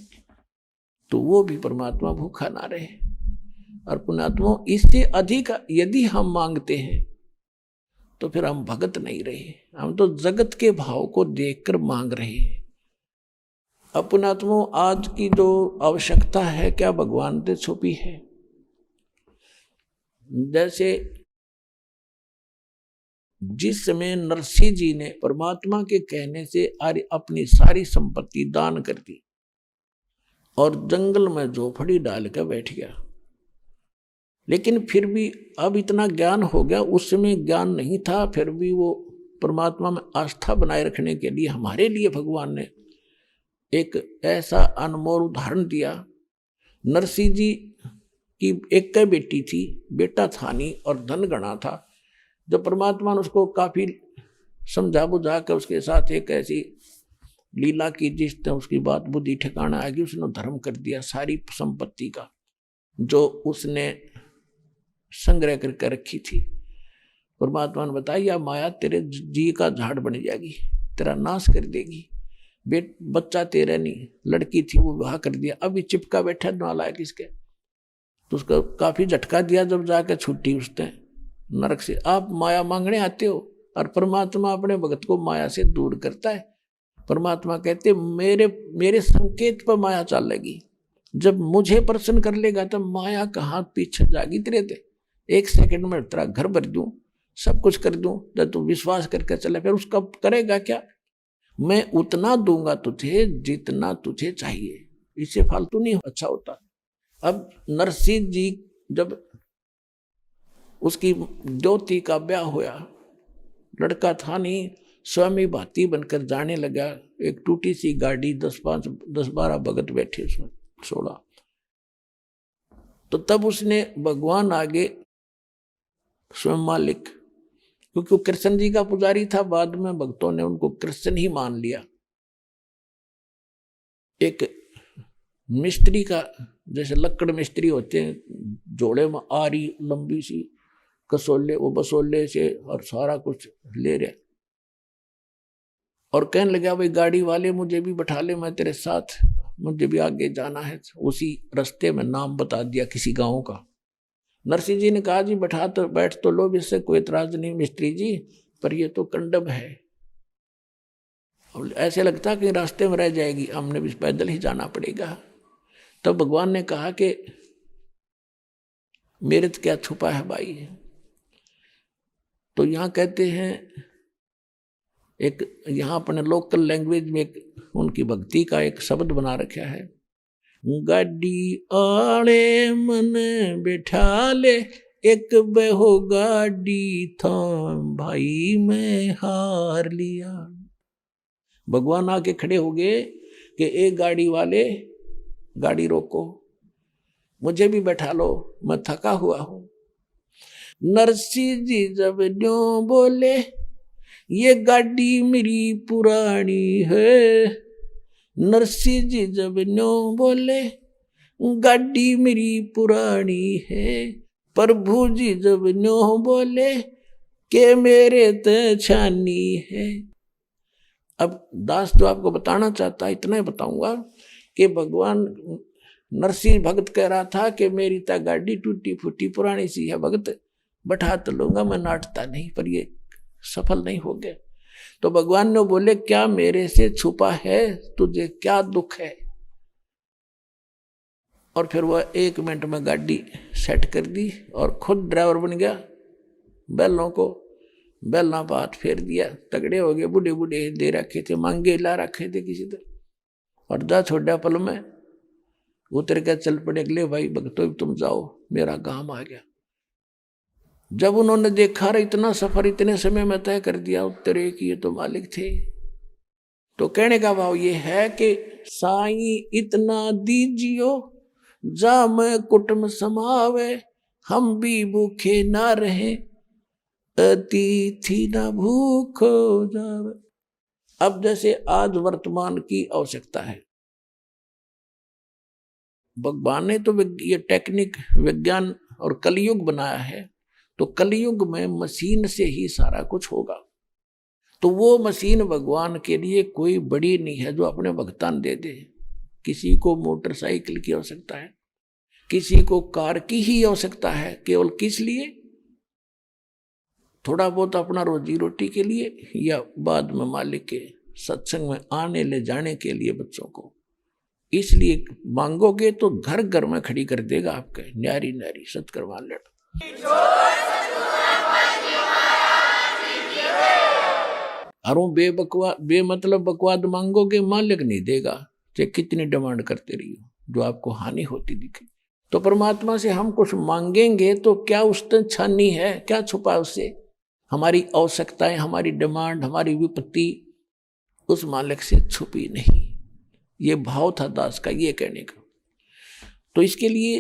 तो वो भी परमात्मा भूखा ना रहे। और पुण्यात्मा, इससे अधिक यदि हम मांगते हैं तो फिर हम भगत नहीं रहे, हम तो जगत के भाव को देखकर मांग रहे हैं। अब पुण्यात्मा, आज की जो आवश्यकता है क्या भगवान से छुपी है। जैसे जिस समय नरसिंह जी ने परमात्मा के कहने से अपनी सारी संपत्ति दान कर दी और जंगल में झोपड़ी डाल कर बैठ गया, लेकिन फिर भी अब इतना ज्ञान हो गया, उस समय ज्ञान नहीं था, फिर भी वो परमात्मा में आस्था बनाए रखने के लिए हमारे लिए भगवान ने एक ऐसा अनमोल उदाहरण दिया। नरसिंह जी की एक बेटी थी, बेटा था नहीं और धन गणा था। जब परमात्मा ने उसको काफी समझा बुझा कर उसके साथ एक ऐसी लीला की जिससे उसकी बात बुद्धि ठिकाना आ गई, उसने धर्म कर दिया सारी संपत्ति का जो उसने संग्रह करके रखी थी। परमात्मा ने बताया माया तेरे जी का झाड़ बन जाएगी, तेरा नाश कर देगी। बच्चा तेरा नहीं, लड़की थी वो विवाह कर दिया, अभी चिपका बैठा नालायक किसके, तो उसका काफी झटका दिया जब जाके छुट्टी उसने नरक से। आप माया मांगने आते हो और परमात्मा अपने भगत को माया से दूर करता है। परमात्मा कहते मेरे संकेत पर माया चलेगी, जब मुझे प्रसन्न कर लेगा तब माया कहाँ पीछे जागी तेरे थे। 1 सेकंड में तेरा घर भर दूं, सब कुछ कर दूं, जब तू विश्वास करके चले, फिर उसका करेगा क्या? मैं उतना दूंगा तुझे जितना तुझे चाहिए, इससे फालतू नहीं अच्छा होता। अब नरसिंह जी जब उसकी ज्योति का ब्याह होया, लड़का था नहीं, स्वामी भाती बनकर जाने लगा। एक टूटी सी गाड़ी, 10-12 भगत बैठे उसमें 16। तो तब उसने भगवान आगे स्वयं मालिक, क्योंकि वो कृष्ण जी का पुजारी था, बाद में भक्तों ने उनको कृष्ण ही मान लिया। एक मिस्त्री का, जैसे लक्कड़ मिस्त्री होते हैं, जोड़े में आरी लंबी सी कसोले, वो बसोले से और सारा कुछ ले रहे, और कहने लगा भाई गाड़ी वाले मुझे भी बैठा ले, मैं तेरे साथ, मुझे भी आगे जाना है। उसी रास्ते में नाम बता दिया किसी गांव का। नरसिंह जी ने कहा जी बैठ तो लो, इससे कोई इतराज नहीं मिस्त्री जी, पर ये तो कंडम है, ऐसे लगता कि रास्ते में रह जाएगी, हमने भी पैदल ही जाना पड़ेगा। तब भगवान ने कहा कि मेरे तो क्या छुपा है भाई। तो यहाँ कहते हैं, एक यहाँ अपने लोकल लैंग्वेज में एक उनकी भक्ति का एक शब्द बना रखा है, गाड़ी आड़े मन बैठा ले, एक बेहो गाड़ी था भाई मैं हार लिया। भगवान आके खड़े हो गए कि एक गाड़ी वाले गाड़ी रोको, मुझे भी बैठा लो, मैं थका हुआ हूं। नरसिंह जी जब न्यों बोले, ये गाड़ी मेरी पुरानी है। नरसिंह जी जब न्यों बोले, गाड़ी मेरी पुरानी है। प्रभु जी जब न्यों बोले के मेरे ते छानी है। अब दास जो आपको बताना चाहता है, इतना ही बताऊंगा कि भगवान नरसिंह भगत कह रहा था कि मेरी ता गाड़ी टूटी फूटी पुरानी सी है, भगत बैठा तो लूंगा, मैं नाटता नहीं, पर ये सफल नहीं हो गया। तो भगवान ने बोले क्या मेरे से छुपा है, तुझे क्या दुख है? और फिर वह 1 मिनट में गाड़ी सेट कर दी और खुद ड्राइवर बन गया। बैलों को बैलना बात फेर दिया, तगड़े हो गए, बूढ़े बूढ़े दे रखे थे, मांगे ला रखे थे किसी तरह, और जा छोड़ा पल में उतर के चल पड़े, अगले भाई भक्तों तुम जाओ, मेरा काम आ गया। जब उन्होंने देखा रहा इतना सफर इतने समय में तय कर दिया, उतरे कि ये तो मालिक थे। तो कहने का भाव ये है कि साईं इतना दीजियो जा मैं कुटुंब समावे, हम भी भूखे ना रहे, अतिथि ना भूखो जावे। अब जैसे आज वर्तमान की आवश्यकता है, भगवान ने तो ये टेक्निक विज्ञान और कलयुग बनाया है, तो कलयुग में मशीन से ही सारा कुछ होगा। तो वो मशीन भगवान के लिए कोई बड़ी नहीं है जो अपने भगतान दे दे। किसी को मोटरसाइकिल की आवश्यकता है, किसी को कार की ही आवश्यकता है, केवल किस लिए? थोड़ा बहुत अपना रोजी रोटी के लिए, या बाद में मालिक के सत्संग में आने ले जाने के लिए बच्चों को। इसलिए मांगोगे तो घर घर में खड़ी कर देगा आपके न्यारी न्यारी सत्कर्मान लड़। अरे बेमतलब बकवाद मांगोगे, मालिक नहीं देगा, चाहे कितनी डिमांड करते रहिए, जो आपको हानि होती दिखे। तो परमात्मा से हम कुछ मांगेंगे तो क्या उससे छानी है, क्या छुपा उससे? हमारी आवश्यकताएं, हमारी डिमांड, हमारी विपत्ति उस मालिक से छुपी नहीं। ये भाव था दास का ये कहने का। तो इसके लिए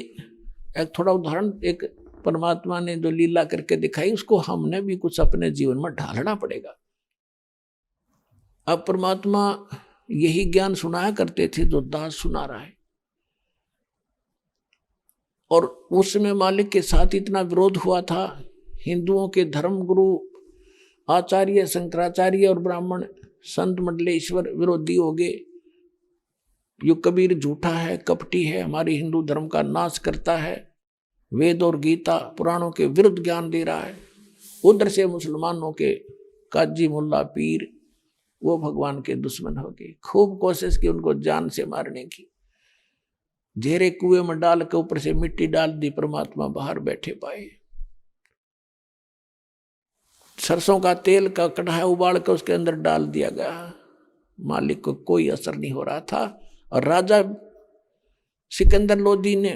एक थोड़ा उदाहरण, एक परमात्मा ने जो लीला करके दिखाई, उसको हमने भी कुछ अपने जीवन में ढालना पड़ेगा। अब परमात्मा यही ज्ञान सुनाया करते थे जो दास सुना रहा है, और उस समय मालिक के साथ इतना विरोध हुआ था, हिंदुओं के धर्म गुरु आचार्य शंकराचार्य और ब्राह्मण संत मंडलेश्वर विरोधी हो गए। यो कबीर झूठा है, कपटी है, हमारे हिंदू धर्म का नाश करता है, वेद और गीता पुराणों के विरुद्ध ज्ञान दे रहा है। उधर से मुसलमानों के काजी मुल्ला पीर वो भगवान के दुश्मन हो गए। खूब कोशिश की उनको जान से मारने की, घेरे कुएं में डाल के ऊपर से मिट्टी डाल दी, परमात्मा बाहर बैठे पाए। सरसों का तेल का कढ़ाई उबाल कर उसके अंदर डाल दिया गया, मालिक को कोई असर नहीं हो रहा था। और राजा सिकंदर लोदी ने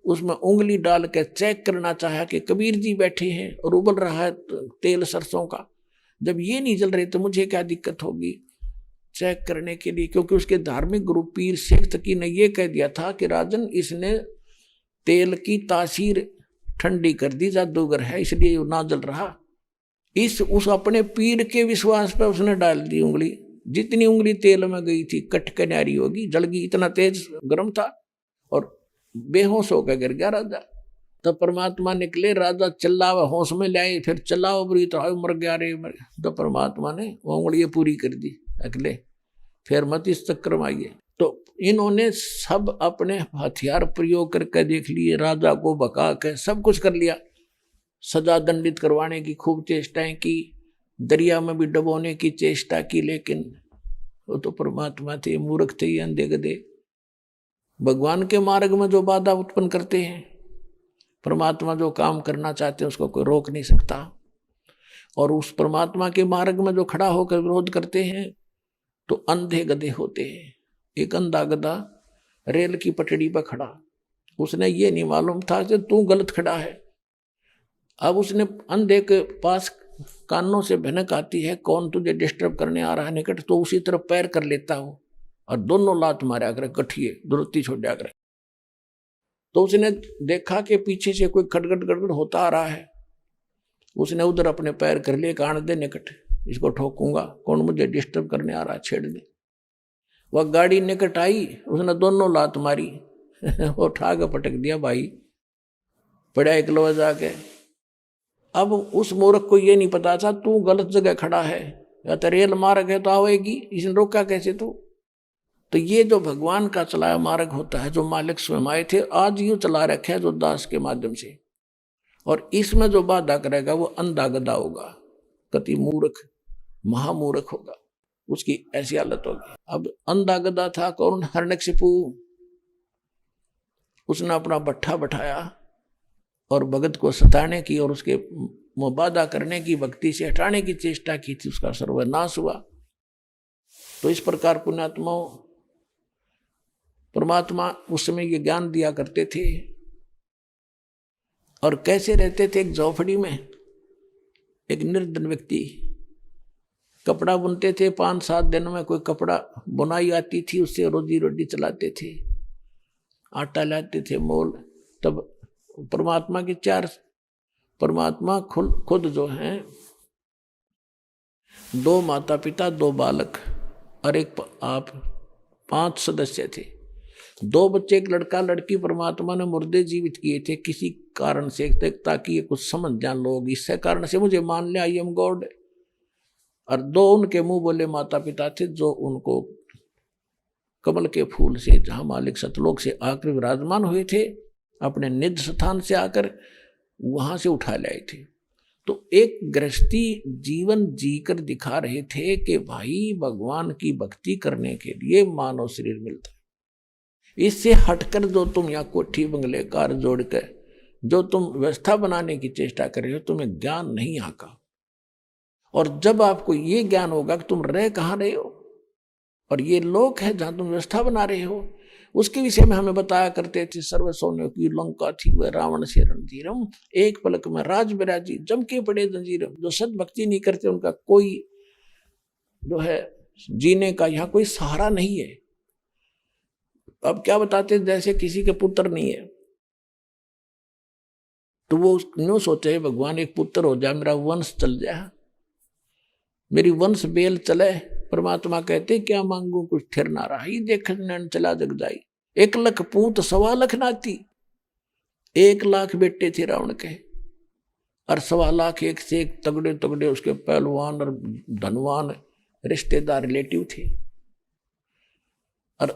उसमें उंगली डाल के चेक करना चाहा कि कबीर जी बैठे हैं और उबल रहा है तेल सरसों का, जब ये नहीं जल रहे तो मुझे क्या दिक्कत होगी, चेक करने के लिए। क्योंकि उसके धार्मिक गुरु पीर शेख तकी ने यह कह दिया था कि राजन इसने तेल की तासीर ठंडी कर दी, जादूगर है इसलिए वो ना जल रहा। उस अपने पीर के विश्वास पर उसने डाल दी उंगली, जितनी उंगली तेल में गई थी कट के न्यारी होगी, जल गई, इतना तेज गर्म था और बेहोश होकर गिर गया राजा। तब परमात्मा निकले, राजा चिल्लावा होश में लाए, फिर चिल्लाओ बुरी तो मर गया रे मर गया। तो परमात्मा ने वो उंगली पूरी कर दी अगले, फिर मत इस चक्कर में आइए। तो इन्होंने सब अपने हथियार प्रयोग करके देख लिए, राजा को भगा के सब कुछ कर लिया, सजा दंडित करवाने की खूब चेष्टाएं की, दरिया में भी डुबोने की चेष्टा की, लेकिन वो तो परमात्मा थे, मूर्ख थे, अंधे गधे। भगवान के मार्ग में जो बाधा उत्पन्न करते हैं, परमात्मा जो काम करना चाहते हैं उसको कोई रोक नहीं सकता। और उस परमात्मा के मार्ग में जो खड़ा होकर विरोध करते हैं तो अंधे गधे होते हैं। एक अंधा गधा रेल की पटड़ी पर खड़ा, उसने ये नहीं मालूम था कि तू गलत खड़ा है। अब उसने अंधे के पास कानों से भनक आती है, कौन तुझे डिस्टर्ब करने आ रहा है निकट, तो उसी तरफ पैर कर लेता हो और दोनों लात मारा कर गठिए दुरुत्ती छोड़ा कर। तो उसने देखा कि पीछे से कोई खटखट गड़गड़ होता आ रहा है, उसने उधर अपने पैर कर लिए, कान दे निकट, इसको ठोकूंगा, कौन मुझे डिस्टर्ब करने आ रहा है, छेड़ दे। वह गाड़ी निकट आई, उसने दोनों लात मारी वो उठा के पटक दिया, भाई पड़ा एक लोहा जाके। अब उस मूर्ख को ये नहीं पता था तू गलत जगह खड़ा है, या तो रेल मार्ग है तो आवेगी, इसने रोका कैसे तू। तो ये जो भगवान का चलाया मार्ग होता है, जो मालिक स्वयं आए थे, आज यूं चला रखे है जो दास के माध्यम से, और इसमें जो बाधा करेगा वो अंधा गधा होगा, कति मूर्ख महामूर्ख होगा, उसकी ऐसी हालत होगी। अब अंधा गधा था कौन, हिरण्यकशिपु। उसने अपना भट्ठा बैठाया और भगत को सताने की और उसके मुबादा करने की, भक्ति से हटाने की चेष्टा की थी, उसका सर्वनाश हुआ। तो इस प्रकार पुण्यात्माओं, परमात्मा उस समय ये ज्ञान दिया करते थे। और कैसे रहते थे, एक झोपड़ी में एक निर्धन व्यक्ति कपड़ा बुनते थे, 5-7 दिन में कोई कपड़ा बुनाई आती थी, उससे रोजी रोटी चलाते थे, आटा लाते थे मोल। तब परमात्मा के 4 परमात्मा खुद जो हैं, 2 माता पिता 2 बालक और एक आप, 5 सदस्य थे, 2 बच्चे एक लड़का लड़की। परमात्मा ने मुर्दे जीवित किए थे किसी कारण से, ताकि ये कुछ समझ जान लोग, इससे कारण से मुझे मान ले आई एम गॉड। और 2 उनके मुंह बोले माता पिता थे, जो उनको कमल के फूल से, जहां मालिक सतलोक से आकर विराजमान हुए थे, अपने निज स्थान से आकर वहां से उठा लाए थे। तो एक गृहस्थी जीवन जीकर दिखा रहे थे कि भाई भगवान की भक्ति करने के लिए मानव शरीर मिलता है। इससे हटकर जो तुम यहाँ कोठी बंगले कार जोड़ कर जो तुम व्यवस्था बनाने की चेष्टा कर रहे हो, तुम्हें ज्ञान नहीं यहाँ का। और जब आपको ये ज्ञान होगा कि तुम रह कहाँ रहे हो और ये लोक है जहां तुम व्यवस्था बना रहे हो, उसके विषय में हमें बताया करते थे। सर्व सोने की लंका थी वह रावण से रणधीरम, एक पलक में राज बिराजी जम के पड़े जंजीरम। जो सद भक्ति नहीं करते उनका कोई जो है जीने का यहाँ कोई सहारा नहीं है। अब क्या बताते, जैसे किसी के पुत्र नहीं है तो वो यूं सोचे भगवान एक पुत्र हो जाए, मेरा वंश चल जाए, मेरी वंश बेल चले। परमात्मा कहते क्या मांगू कुछ ठिर ना रहा, ही देख नैन चला जग जाई। 1 लाख पूत 1.25 लाख नाती, 1 लाख बेटे थे रावण के, और 1.25 लाख एक से एक तगड़े तगड़े उसके पहलवान और धनवान रिश्तेदार रिलेटिव थे। और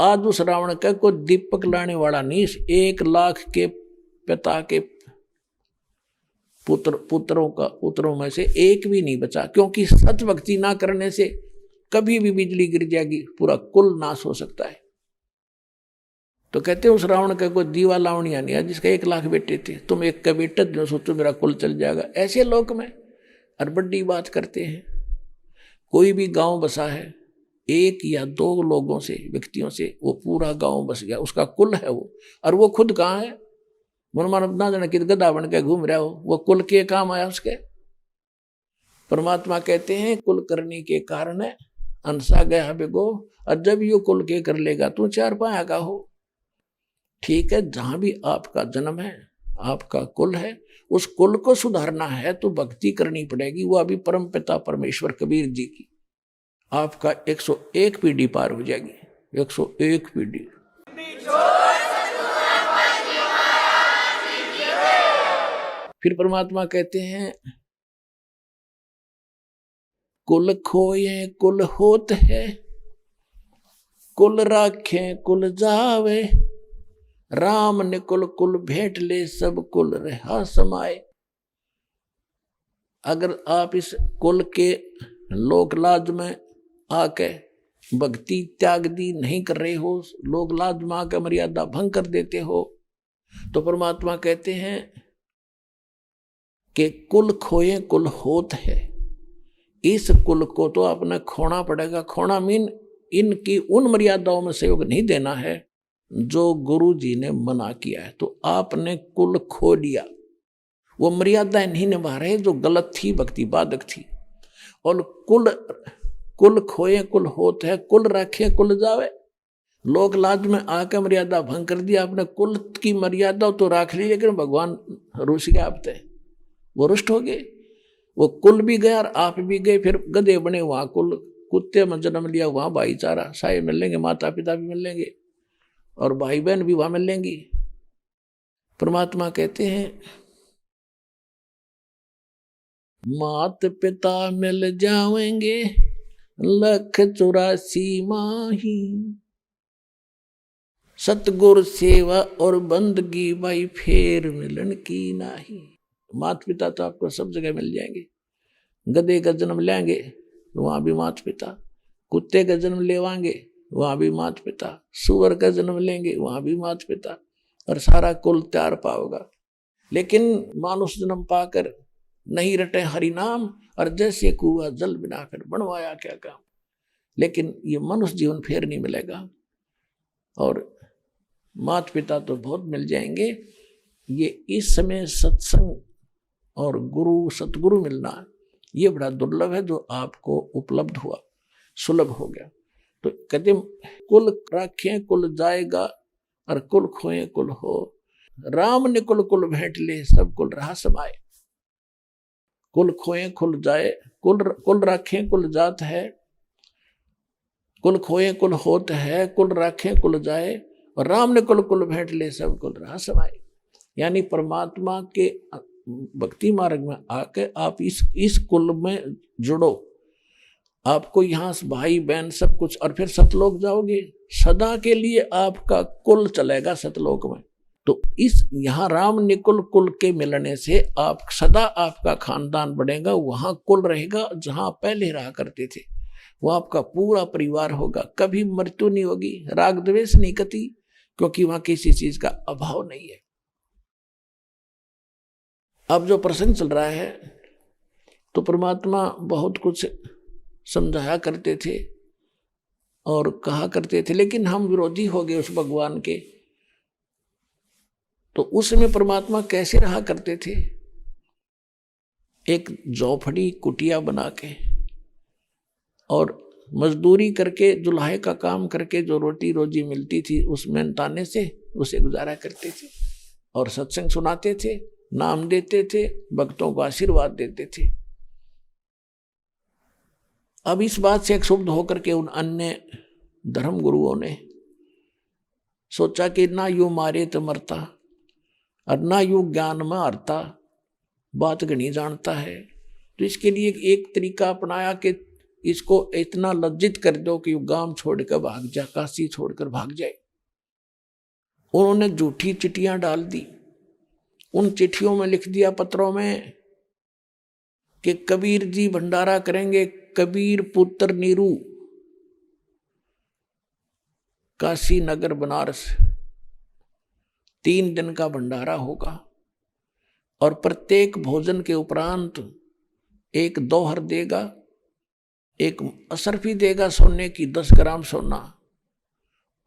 आज उस रावण का कोई दीपक लाने वाला नहीं, 1 लाख के पिता के पुत्रों में से एक भी नहीं बचा, क्योंकि सत भक्ति ना करने से कभी भी बिजली गिर जाएगी, पूरा कुल नाश हो सकता है। तो कहते हैं उस रावण का कोई दीवा लावणिया नहीं है जिसका 1 लाख बेटे थे, तुम एक का बेटा जो सोचो मेरा कुल चल जाएगा। ऐसे लोक में और बड़ी बात करते हैं। कोई भी गांव बसा है, 1 या 2 लोगों से, व्यक्तियों से वो पूरा गांव बस गया, उसका कुल है वो। और वो खुद कहाँ है, मन ना जाने कि गधा बन के घूम रहा हो, वो कुल के काम आया उसके। परमात्मा कहते हैं कुल करने के कारण अंसा गया बेगो, और जब यू कुल के कर लेगा तू 4 पाया का हो। ठीक है, जहां भी आपका जन्म है, आपका कुल है, उस कुल को सुधारना है तो भक्ति करनी पड़ेगी। वो अभी परम पिता परमेश्वर कबीर जी की आपका 101 पीढ़ी पार हो जाएगी, 101 पीढ़ी। फिर परमात्मा कहते हैं कुल खोए कुल होत है, कुल राखे कुल जावे, राम ने कुल कुल भेंट ले, सब कुल रहा समाए। अगर आप इस कुल के लोक लाज में आके भक्ति त्याग दी नहीं कर रहे हो, लोक लाज में आकर मर्यादा भंग कर देते हो, तो परमात्मा कहते हैं कि कुल खोए कुल होत है। इस कुल को तो आपने खोना पड़ेगा। खोना मीन इनकी उन मर्यादाओं में सहयोग नहीं देना है जो गुरु जी ने मना किया है। तो आपने कुल खो लिया, वो मर्यादाएं नहीं निभा रहे जो गलत थी, भक्ति बाधक थी। और कुल खोए कुल होत है, कुल रखे कुल जावे। लोक लाज में आकर मर्यादा भंग कर दिया आपने। कुल की मर्यादा तो राख ली, लेकिन भगवान रुष्ट गए आप थे, वो रुष्ट हो गए। वो कुल भी गया और आप भी गए। फिर गधे बने, वहां कुल कुत्ते में जन्म लिया, वहां भाईचारा साये मिल लेंगे, माता पिता भी मिल लेंगे और भाई बहन भी वहां मिल लेंगी। परमात्मा कहते हैं मात पिता मिल जाएंगे 184 माही, सतगुर सेवा और बंदगी भाई फेर मिलन की नाही। माता पिता तो आपको सब जगह मिल जाएंगे। गधे का जन्म लेंगे वहां भी माता पिता, कुत्ते का जन्म लेवाएंगे वहां भी माता पिता, सुअर का जन्म लेंगे वहां भी माता पिता, और सारा कुल त्यार पाओगा। लेकिन मानुष जन्म पाकर नहीं रटे हरि नाम, और जैसे कुआ जल बिना कर बनवाया क्या काम। लेकिन ये मनुष्य जीवन फिर नहीं मिलेगा। और माता पिता तो बहुत मिल जाएंगे। ये इस समय सत्संग और गुरु सतगुरु मिलना ये बड़ा दुर्लभ है, जो आपको उपलब्ध हुआ, सुलभ हो गया। तो कहते कुल राखें कुल जाएगा और कुल खोए कुल हो, राम ने कुल कुल भेंट ले, सब कुल रहा समाए। कुल खोए कुल जाए, कुल राखें कुल जात है, कुल खोए कुल होत है, कुल राखें कुल जाए, और राम ने कुल कुल भेंट ले, सब कुल रहा समाए। यानी परमात्मा के भक्ति मार्ग में आके आप इस कुल में जुड़ो। आपको यहाँ भाई बहन सब कुछ, और फिर सतलोक जाओगे, सदा के लिए आपका कुल चलेगा सतलोक में। तो इस यहाँ राम निकुल कुल के मिलने से आप सदा आपका खानदान बढ़ेगा। वहां कुल रहेगा जहां पहले रहा करते थे, वो आपका पूरा परिवार होगा। कभी मृत्यु नहीं होगी, राग द्वेष नहीं कती, क्योंकि वहां किसी चीज का अभाव नहीं है। अब जो प्रसंग चल रहा है, तो परमात्मा बहुत कुछ समझाया करते थे और कहा करते थे, लेकिन हम विरोधी हो गए उस भगवान के। तो उस समय परमात्मा कैसे रहा करते थे? एक झोपड़ी कुटिया बना के और मजदूरी करके, जुल्हे का काम करके जो रोटी रोजी मिलती थी उस मेहनताने से उसे गुजारा करते थे, और सत्संग सुनाते थे, नाम देते थे, भक्तों को आशीर्वाद देते थे। अब इस बात से क्षुब्ध होकर के उन अन्य धर्म गुरुओं ने सोचा कि ना यूं मारे तो मरता और ना यूं ज्ञान में हारता, बात नहीं जानता है। तो इसके लिए एक तरीका अपनाया कि इसको इतना लज्जित कर दो कि गांव छोड़कर भाग जा, काशी छोड़कर भाग जाए। उन्होंने झूठी चिट्ठियां डाल दी। उन चिट्ठियों में लिख दिया पत्रों में कि कबीर जी भंडारा करेंगे, कबीर पुत्र नीरू, काशी नगर बनारस, 3 दिन का भंडारा होगा और प्रत्येक भोजन के उपरांत एक दोहर देगा, एक असरफी देगा सोने की, 10 ग्राम सोना।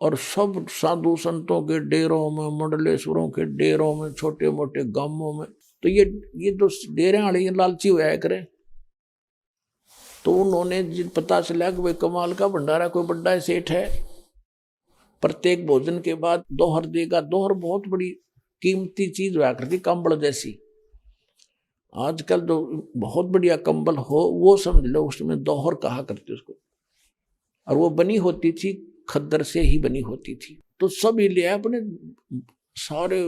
और सब साधु संतों के डेरों में, मंडलेश्वरों के डेरों में, छोटे मोटे गांवों में, तो ये तो डेरे वाले ये लालची हुआ करे। तो उन्होंने पता चला कि भाई कमाल का भंडारा, कोई बड़ा सेठ है, प्रत्येक भोजन के बाद दोहर देगा। दोहर बहुत बड़ी कीमती चीज हुआ करती, कंबल जैसी। आजकल जो बहुत बढ़िया कंबल हो वो समझ लो, उसमें दोहर कहा करते उसको। और वो बनी होती थी खद्दर से ही बनी होती थी। तो सब ही लिया अपने, सारे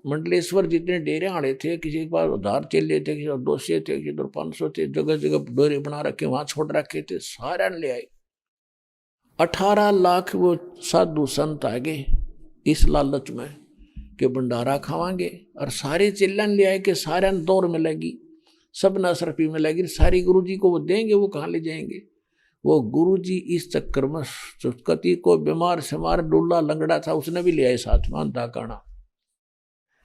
मंडलेश्वर जितने डेरे आड़े थे, किसी के पास 1000 चेले थे, किसी 200 थे, किसी 500 थे, जगह जगह डेरे बना रखे, वहां छोड़ रखे थे, सारे ले आए। 18 लाख वो साधु संत आ गए इस लालच में कि भंडारा खावांगे। और सारे चिल्लन ले आए कि सारे दौर मिलेगी, सब नसरफी मिलेगी, सारी गुरु जी को वो देंगे, वो कहाँ ले जाएंगे। वो गुरु जी इस चक्कर में कति को बीमार समार डुल्ला लंगड़ा था, उसने भी ले आए साथ में अंधा काना।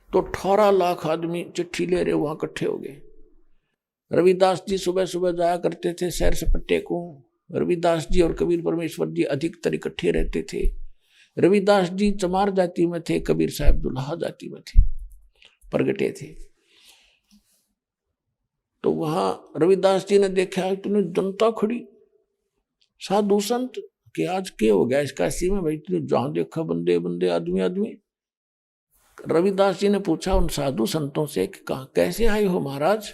तो 18 लाख आदमी चिट्ठी ले रहे वहां इकट्ठे हो गए। रविदास जी सुबह सुबह जाया करते थे सैर सपट्टे को। रविदास जी और कबीर परमेश्वर जी अधिकतर इकट्ठे रहते थे। रविदास जी चमार जाति में थे, कबीर साहब दुल्हा जाति में थे, प्रगटे थे। तो वहां रविदास जी ने देखा इतनी जनता खड़ी, साधु संत कि आज क्या हो गया इस काशी में भाई, इतनी जहां देखा बंदे बंदे, आदमी आदमी। रविदास जी ने पूछा उन साधु संतों से कि कैसे आए हो महाराज।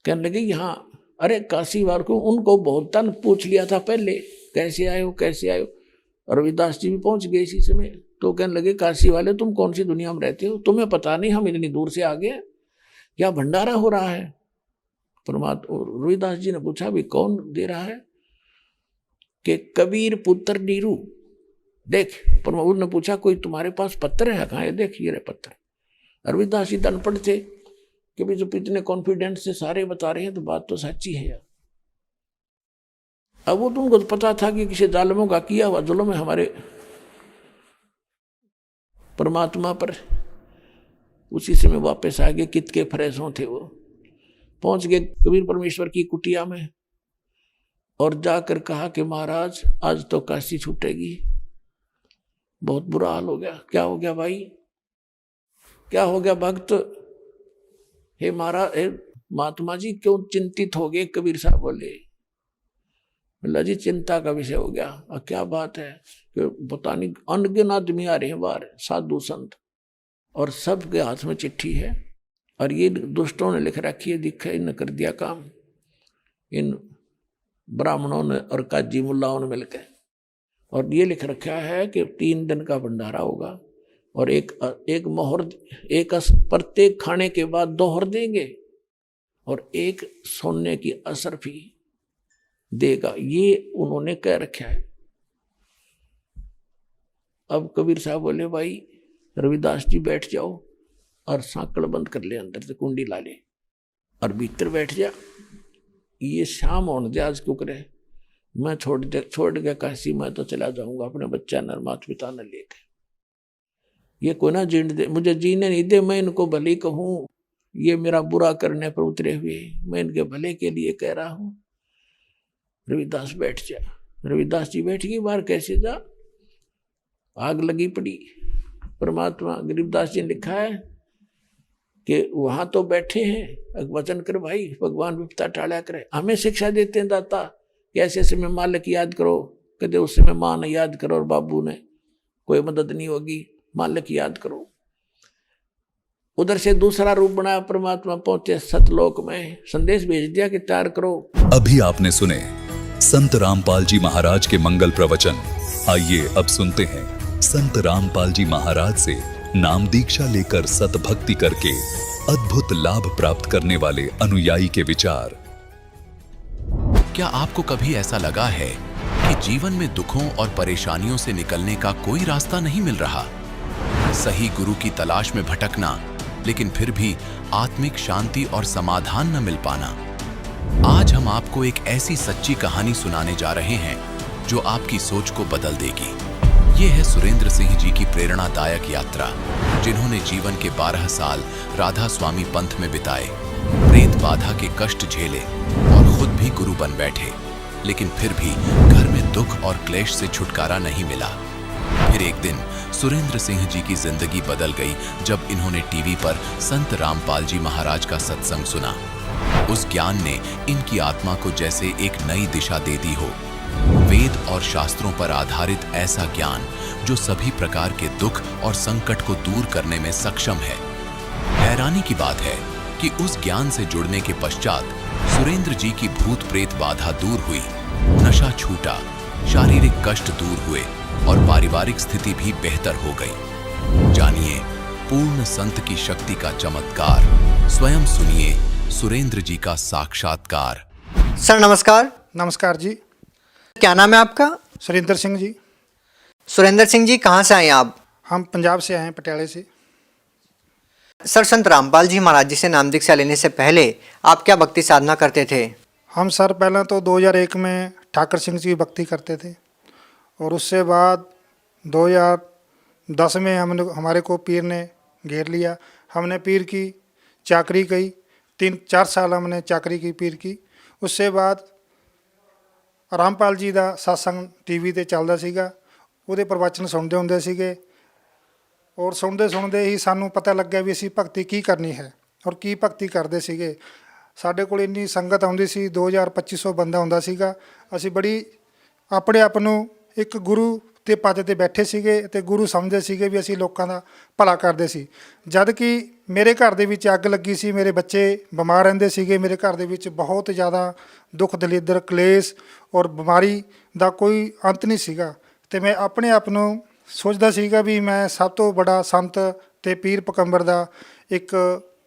कहने लगे यहाँ, अरे काशी वार को उनको बहुत तन पूछ लिया था पहले, कैसे आए हो कैसे आए हो। रविदास जी भी पहुंच गए इसी समय। तो कहने लगे काशी वाले तुम कौन सी दुनिया में रहते हो, तुम्हें पता नहीं हम इतनी दूर से आ गए, क्या भंडारा हो रहा है। परमात्मा रविदास जी ने पूछा भी कौन दे रहा है, कि कबीर पुत्र नीरू। देख परमात्मा ने पूछा कोई तुम्हारे पास पत्र है, कहाँ है, देख ये रहे पत्र। रविदास जी अनपढ़ थे कि भी जो इतने कॉन्फिडेंस से सारे बता रहे हैं तो बात तो सच्ची है यार। अब वो तुमको तो पता था कि किसी जालिमों का किया हुआ जुल्म है हमारे परमात्मा पर। उसी से में वापस आ गए, कित के फरेसों थे वो। पहुंच गए कबीर परमेश्वर की कुटिया में और जाकर कहा कि महाराज आज तो काशी छूटेगी। बहुत बुरा हाल हो गया। क्या हो गया भाई, क्या हो गया भक्त। हे महाराज, हे महात्मा जी क्यों चिंतित हो गए। कबीर साहब बोले, बोला जी चिंता का विषय हो गया। और क्या बात है कि पता नहीं अनगिन आदमी आ रहे हैं बाहर, साधु संत, और सबके हाथ में चिट्ठी है और ये दुष्टों ने लिख रखी है, दिखा इन्हें कर दिया काम इन ब्राह्मणों ने और काजी मुल्लाओं ने मिलकर। और ये लिख रखा है कि 3 दिन का भंडारा होगा और एक मोहर, एक प्रत्येक खाने के बाद दोहर देंगे और एक सोने की असरफी देगा। ये उन्होंने कह रखा है। अब कबीर साहब बोले भाई रविदास जी बैठ जाओ और सांकड़ बंद कर ले, अंदर से कुंडी ला ले और भीतर बैठ जा। ये शाम होने दे आज क्यों करे, मैं छोड़ गया काशी, मैं तो चला जाऊंगा अपने बच्चा न माता पिता न लेकर। ये कोई ना जीने दे, मुझे जीने नहीं दे, मैं इनको भले कहूँ, ये मेरा बुरा करने पर उतरे हुए, मैं इनके भले के लिए कह रहा हूँ। रविदास बैठ जा। रविदास जी बैठ गई बाहर, कैसे जा, आग लगी पड़ी। परमात्मा गरीबदास जी ने लिखा है कि वहां तो बैठे हैं, वचन कर भाई भगवान विपता टाड़ा करे। हमें शिक्षा देते हैं दाता कि ऐसे समय मालिक याद करो, कदे उस समय माँ ने याद करो और बाबू ने, कोई मदद नहीं होगी, मालिक याद करो। उधर से दूसरा रूप बनाया परमात्मा, पहुंचे सतलोक में, संदेश भेज दिया कि तैयार करो। अभी आपने सुने संत रामपाल जी महाराज के मंगल प्रवचन। आइए अब सुनते हैं संत रामपाल जी महाराज से नाम दीक्षा लेकर सत भक्ति करके अद्भुत लाभ प्राप्त करने वाले अनुयायी के विचार। क्या आपको कभी ऐसा लगा है कि जीवन में दुखों और परेशानियों से निकलने का कोई रास्ता नहीं मिल रहा? सही गुरु की तलाश में भटकना, लेकिन फिर भी आत्मिक शांति और समाधान न मिल पाना। आज हम आपको एक ऐसी सच्ची कहानी सुनाने जा रहे हैं जो आपकी सोच को बदल देगी। ये है सुरेंद्र सिंह जी की प्रेरणादायक यात्रा, जिन्होंने जीवन के 12 साल राधा स्वामी पंथ में बिताए, प्रेत बाधा के कष्ट झेले और खुद भी गुरु बन बैठे, लेकिन फिर भी घर में दुख और क्लेश से छुटकारा नहीं मिला। फिर एक दिन सुरेंद्र सिंह जी की जिंदगी बदल गई जब इन्होंने टीवी पर संत रामपाल जी महाराज का सत्संग सुना। उस ज्ञान ने इनकी आत्मा को जैसे एक नई दिशा दे दी हो। वेद और शास्त्रों पर आधारित ऐसा ज्ञान जो सभी प्रकार के दुख और संकट को दूर करने में सक्षम है। हैरानी की बात है कि उस ज्ञान से जुड़ने के पश्चात सुरेंद्र जी की भूत प्रेत बाधा दूर हुई, नशा छूटा, शारीरिक कष्ट दूर हुए और पारिवारिक स्थिति भी बेहतर हो गई। जानिए पूर्ण संत की शक्ति का चमत्कार। स्वयं सुनिए सुरेंद्र जी का साक्षात्कार। सर नमस्कार। नमस्कार जी। क्या नाम है आपका? सुरेंद्र सिंह जी। सुरेंद्र सिंह जी, कहाँ से आए हैं आप? हम पंजाब से आए हैं, पटियाले से। सर, संत रामपाल जी महाराज जी से नाम दीक्षा लेने से पहले आप क्या भक्ति साधना करते थे? हम सर पहले तो 2001 में ठाकर सिंह जी की भक्ति करते थे और उससे बाद 2010 में हमारे को पीर ने घेर लिया। हमने पीर की चाकरी की, 3-4 साल हमने चाकरी की पीर की। उससे बाद ਰਾਮਪਾਲ ਜੀ ਦਾ satsang ਟੀਵੀ ਤੇ ਚੱਲਦਾ ਸੀਗਾ, ਉਹਦੇ ਪ੍ਰਵਚਨ ਸੁਣਦੇ ਹੁੰਦੇ ਸੀਗੇ ਔਰ ਸੁਣਦੇ ਹੀ ਸਾਨੂੰ ਪਤਾ ਲੱਗਿਆ ਵੀ ਅਸੀਂ ਭਗਤੀ ਕੀ ਕਰਨੀ ਹੈ ਔਰ ਕੀ ਭਗਤੀ ਕਰਦੇ ਸੀਗੇ। ਸਾਡੇ ਕੋਲ ਇੰਨੀ ਸੰਗਤ ਆਉਂਦੀ ਸੀ, 2000-2500 ਬੰਦਾ ਹੁੰਦਾ ਸੀਗਾ। ਅਸੀਂ ਬੜੀ ਆਪਣੇ ਆਪ ਨੂੰ ਇੱਕ ਗੁਰੂ ਦੇ ਪਦ ਤੇ ਬੈਠੇ ਸੀਗੇ ਤੇ ਗੁਰੂ ਸਮਝਦੇ ਸੀਗੇ ਵੀ ਅਸੀਂ ਲੋਕਾਂ ਦਾ ਭਲਾ ਕਰਦੇ ਸੀ। ਜਦ ਕਿ ਮੇਰੇ ਘਰ ਦੇ ਵਿੱਚ ਅੱਗ ਲੱਗੀ ਸੀ, ਮੇਰੇ ਬੱਚੇ ਬਿਮਾਰ ਰਹਿੰਦੇ ਸੀਗੇ, ਮੇਰੇ ਘਰ ਦੇ ਵਿੱਚ ਬਹੁਤ ਜ਼ਿਆਦਾ ਦੁੱਖ ਦਲਿੱਦਰ ਕਲੇਸ਼ ਔਰ ਬਿਮਾਰੀ ਦਾ ਕੋਈ ਅੰਤ ਨਹੀਂ ਸੀਗਾ ਤੇ ਮੈਂ ਆਪਣੇ ਆਪ ਨੂੰ ਸੋਚਦਾ ਸੀਗਾ ਵੀ ਮੈਂ ਸਭ ਤੋਂ ਬੜਾ ਸੰਤ ਤੇ ਪੀਰ ਪਕੰਬਰ ਦਾ ਇੱਕ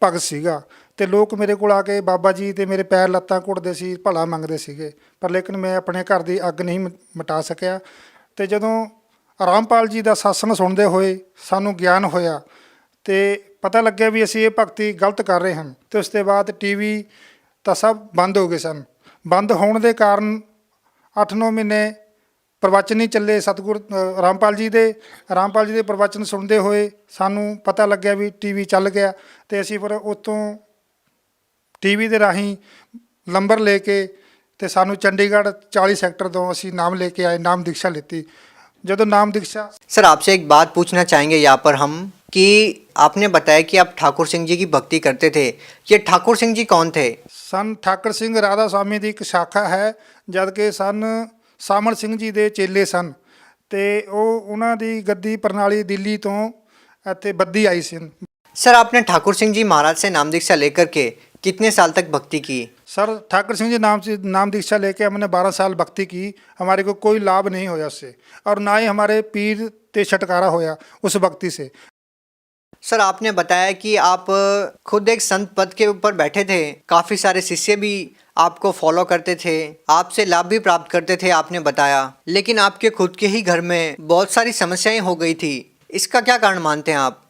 ਭਗਤ ਸੀਗਾ ਤੇ ਲੋਕ ਮੇਰੇ ਕੋਲ ਆ ਕੇ ਬਾਬਾ ਜੀ ਤੇ ਮੇਰੇ ਪੈਰ ਲੱਤਾਂ ਘੁੱਟਦੇ ਸੀ, ਭਲਾ ਮੰਗਦੇ ਸੀਗੇ, ਪਰ ਲੇਕਿਨ ਮੈਂ ਆਪਣੇ ਘਰ ਦੀ ਅੱਗ ਨਹੀਂ ਮਿਟਾ ਸਕਿਆ। ਤੇ ਜਦੋਂ ਰਾਮਪਾਲ ਜੀ ਦਾ ਸਾਸਨ ਸੁਣਦੇ ਹੋਏ ਸਾਨੂੰ ਗਿਆਨ ਹੋਇਆ ਤੇ ਪਤਾ ਲੱਗਿਆ ਵੀ ਅਸੀਂ ਇਹ ਭਗਤੀ ਗਲਤ ਕਰ ਰਹੇ ਹਾਂ ਤੇ ਉਸ ਤੋਂ ਬਾਅਦ ਟੀਵੀ ਤਾਂ ਸਭ ਬੰਦ ਹੋ ਗਏ ਸਨ। ਬੰਦ ਹੋਣ ਦੇ ਕਾਰਨ 8-9 ਮਹੀਨੇ ਪ੍ਰਵਚਨ ਹੀ ਚੱਲੇ ਸਤਿਗੁਰ ਰਾਮਪਾਲ ਜੀ ਦੇ ਪ੍ਰਵਚਨ ਸੁਣਦੇ ਹੋਏ ਸਾਨੂੰ ਪਤਾ ਲੱਗਿਆ ਵੀ ਟੀਵੀ ਚੱਲ ਗਿਆ ਤੇ ਅਸੀਂ ਫਿਰ ਉੱਥੋਂ ਟੀਵੀ ਦੇ ਰਾਹੀਂ ਨੰਬਰ ਲੈ ਕੇ ਤੇ ਸਾਨੂੰ चंडीगढ़ 40 सेक्टर ਤੋਂ ਅਸੀਂ नाम लेके आए, नाम दीक्षा लेती। जब नाम दीक्षा। सर आपसे एक बात पूछना चाहेंगे यहाँ पर हम कि आपने बताया कि आप ठाकुर सिंह जी की भक्ति करते थे, ये ठाकुर सिंह जी कौन थे? सन ठाकुर सिंह राधा स्वामी की एक शाखा है, जद कि सन सामण सिंह जी के चेले सन ਤੇ ਉਹਨਾਂ ਦੀ ਗੱਦੀ ਪ੍ਰਣਾਲੀ ਦਿੱਲੀ ਤੋਂ ਇੱਥੇ ਬੱਦੀ ਆਈ ਸੀ। सर आपने ठाकुर सिंह जी महाराज से नाम दीक्षा लेकर के कितने साल तक भक्ति की? सर ठाकुर सिंह जी नाम दीक्षा लेके हमने 12 साल भक्ति की। हमारे को कोई लाभ नहीं होया उससे और ना ही हमारे पीर ते छटकारा होया उस भक्ति से। सर आपने बताया कि आप खुद एक संत पद के ऊपर बैठे थे, काफ़ी सारे शिष्य भी आपको फॉलो करते थे, आपसे लाभ भी प्राप्त करते थे आपने बताया, लेकिन आपके खुद के ही घर में बहुत सारी समस्याएं हो गई थी। इसका क्या कारण मानते हैं आप?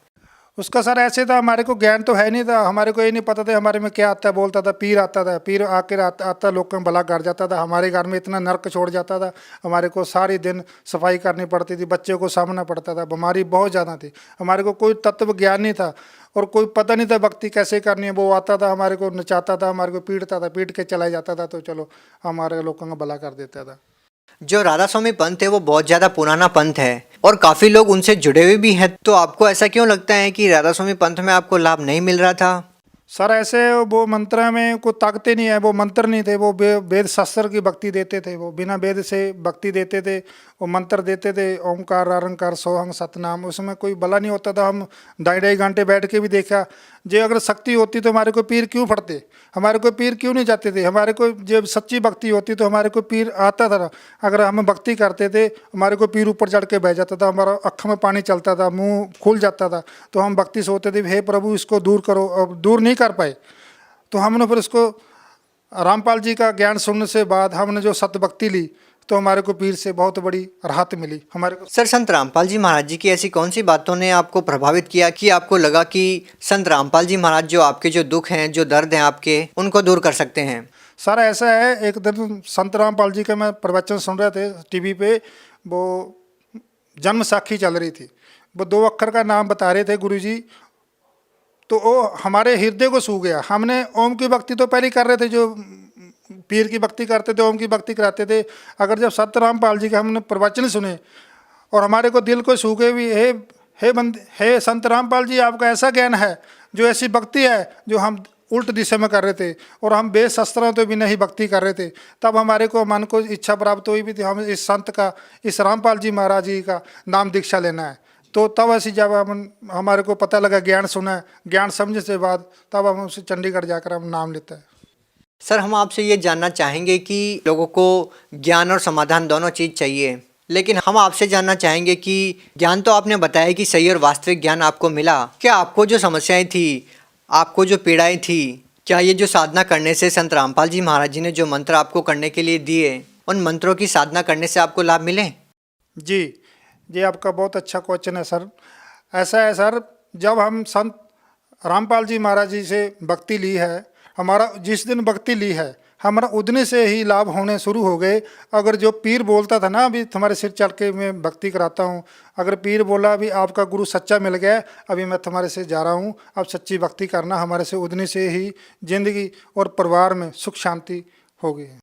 उसका सर ऐसे था, हमारे को ज्ञान तो है नहीं था, हमारे को ये नहीं पता था हमारे में क्या आता है। बोलता था पीर आता था, पीर आकर आता लोगों में भला कर जाता था। हमारे घर में इतना नर्क छोड़ जाता था, हमारे को सारी दिन सफाई करनी पड़ती थी, बच्चे को सामना पड़ता था, बीमारी बहुत ज़्यादा थी। हमारे को कोई तत्व ज्ञान नहीं था और कोई पता नहीं था भक्ति कैसे करनी है। वो आता था, हमारे को नचाता था, हमारे को पीटता था, पीट के चला जाता था, तो चलो हमारे लोगों का भला कर देता था। जो राधा स्वामी पंथ है वो बहुत ज़्यादा पुराना पंथ है और काफ़ी लोग उनसे जुड़े हुए भी हैं, तो आपको ऐसा क्यों लगता है कि राधा स्वामी पंथ में आपको लाभ नहीं मिल रहा था? सर ऐसे वो मंत्र में को ताकते नहीं है, वो मंत्र नहीं थे, वो वेद शास्त्र की भक्ति देते थे, वो बिना वेद से भक्ति देते थे, वो मंत्र देते थे, ओंकार आरंकार सोहंग सतनाम, उसमें कोई भला नहीं होता था। हम 2.5 घंटे बैठ के भी देखा, जो अगर शक्ति होती तो हमारे को पीर क्यों फटते, हमारे को पीर क्यों नहीं जाते थे, हमारे को जब सच्ची भक्ति होती तो हमारे को पीर आता था। अगर हम भक्ति करते थे हमारे को पीर ऊपर चढ़ के बह जाता था, हमारा अँख में पानी चलता था, मुंह खुल जाता था, तो हम भक्ति से होते थे हे प्रभु इसको दूर करो। अब दूर नहीं कर पाए तो हमने फिर उसको रामपाल जी का ज्ञान सुनने से बाद हमने जो सत्य भक्ति ली तो हमारे को पीर से बहुत बड़ी राहत मिली हमारे को। सर, संत रामपाल जी महाराज जी की ऐसी कौन सी बातों ने आपको प्रभावित किया कि आपको लगा कि संत रामपाल जी महाराज जो आपके जो दुख हैं, जो दर्द हैं आपके, उनको दूर कर सकते हैं? सर ऐसा है, एक दिन संत रामपाल जी का मैं प्रवचन सुन रहे थे टीवी पे, वो जन्म साखी चल रही थी, वो 2 अक्षर का नाम बता रहे थे गुरु जी, तो वो हमारे हृदय को छू गया। हमने ओम की भक्ति तो पहले कर रहे थे, जो पीर की भक्ति करते थे, ओम की भक्ति कराते थे, अगर जब सत रामपाल जी के हमने प्रवचन सुने और हमारे को दिल को छू गए भी, हे संत रामपाल जी आपका ऐसा ज्ञान है, जो ऐसी भक्ति है जो हम उल्ट दिशा में कर रहे थे और हम वेद शास्त्रों तो भी नहीं भक्ति कर रहे थे, तब हमारे को मन को इच्छा प्राप्त हुई भी थी हम इस संत का, इस रामपाल जी महाराज जी का नाम दीक्षा लेना है। तो तब ऐसी जब हमारे को पता लगा, ज्ञान सुना, ज्ञान समझने से बाद तब हम उसे चंडीगढ़ जाकर हम नाम लेते हैं। सर, हम आपसे ये जानना चाहेंगे कि लोगों को ज्ञान और समाधान दोनों चीज़ चाहिए, लेकिन हम आपसे जानना चाहेंगे कि ज्ञान तो आपने बताया कि सही और वास्तविक ज्ञान आपको मिला, क्या आपको जो समस्याएं थी, आपको जो पीड़ाएं थी, क्या ये जो साधना करने से संत रामपाल जी महाराज जी ने जो मंत्र आपको करने के लिए दिए, उन मंत्रों की साधना करने से आपको लाभ मिले? जी आपका बहुत अच्छा क्वेश्चन है सर। ऐसा है सर, जब हम संत रामपाल जी महाराज जी से भक्ति ली है, हमारा जिस दिन भक्ति ली है हमारा उतने से ही लाभ होने शुरू हो गए। अगर जो पीर बोलता था ना, अभी तुम्हारे सिर चढ़ के मैं भक्ति कराता हूँ, अगर पीर बोला अभी आपका गुरु सच्चा मिल गया, अभी मैं तुम्हारे से जा रहा हूँ, अब सच्ची भक्ति करना, हमारे से उतने से ही जिंदगी और परिवार में सुख शांति हो गई है।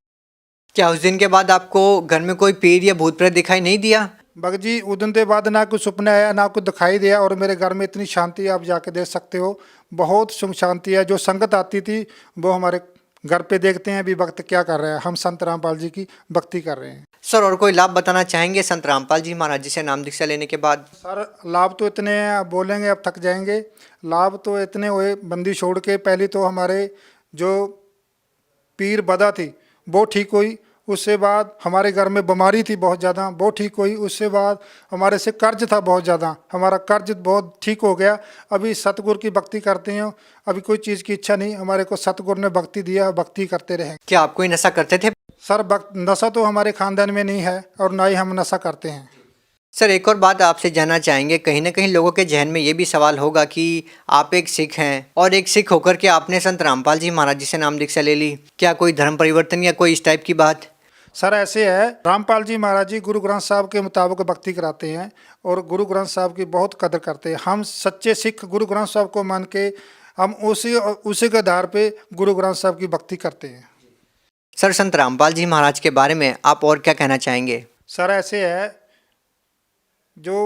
क्या उस दिन के बाद आपको घर में कोई पीर या भूत प्रेत दिखाई नहीं दिया? भगत जी, उदन के बाद ना कुछ सपना आया, ना कुछ दिखाई दिया, और मेरे घर में इतनी शांति आप जाके देख सकते हो, बहुत सुख शांति है। जो संगत आती थी वो हमारे घर पे देखते हैं अभी वक्त क्या कर रहा है, हम संत रामपाल जी की भक्ति कर रहे हैं। सर, और कोई लाभ बताना चाहेंगे संत रामपाल जी महाराज जी से नाम दीक्षा लेने के बाद? सर लाभ तो इतने हैं, आप बोलेंगे अब थक जाएंगे। लाभ तो इतने हुए, बंदी छोड़ के पहले तो हमारे जो पीर बदा थी वो ठीक हुई, उससे बाद हमारे घर में बीमारी थी बहुत ज़्यादा, वो ठीक हुई, उससे बाद हमारे से कर्ज था बहुत ज़्यादा, हमारा कर्ज बहुत ठीक हो गया। अभी सतगुरु की भक्ति करते हैं, अभी कोई चीज़ की इच्छा नहीं, हमारे को सतगुरु ने भक्ति दिया, भक्ति करते रहे। क्या आप कोई नशा करते थे? सर नशा तो हमारे खानदान में नहीं है और ना ही हम नशा करते हैं। सर, एक और बात आपसे जानना चाहेंगे, कहीं ना कहीं लोगों के जहन में ये भी सवाल होगा कि आप एक सिख हैं और एक सिख होकर के आपने संत रामपाल जी महाराज जी से नाम दीक्षा ले ली, क्या कोई धर्म परिवर्तन या कोई इस टाइप की बात? सर ऐसे है, रामपाल जी महाराज जी गुरु ग्रंथ साहब के मुताबिक भक्ति कराते हैं और गुरु ग्रंथ साहब की बहुत कदर करते हैं। हम सच्चे सिख गुरु ग्रंथ साहब को मान के हम उसी के आधार पे गुरु ग्रंथ साहब की भक्ति करते हैं। सर, संत रामपाल जी महाराज के बारे में आप और क्या कहना चाहेंगे? सर ऐसे है, जो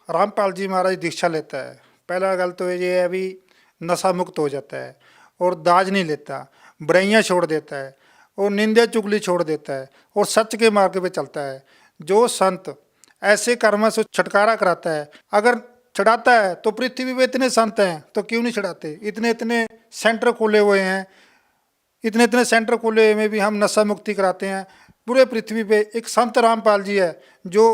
रामपाल जी महाराज दीक्षा लेता है, पहला गल तो ये है अभी नशा मुक्त हो जाता है और दाज नहीं लेता, बुराइयाँ छोड़ देता है और निंदा चुगली छोड़ देता है और सच के मार्ग पे चलता है। जो संत ऐसे कर्म से छुटकारा कराता है, अगर चढ़ाता है तो पृथ्वी पे इतने संत हैं तो क्यों नहीं चढ़ाते? इतने सेंटर खोले हुए हैं, इतने सेंटर खोले हुए में भी हम नशा मुक्ति कराते हैं। पूरे पृथ्वी पे एक संत रामपाल जी है जो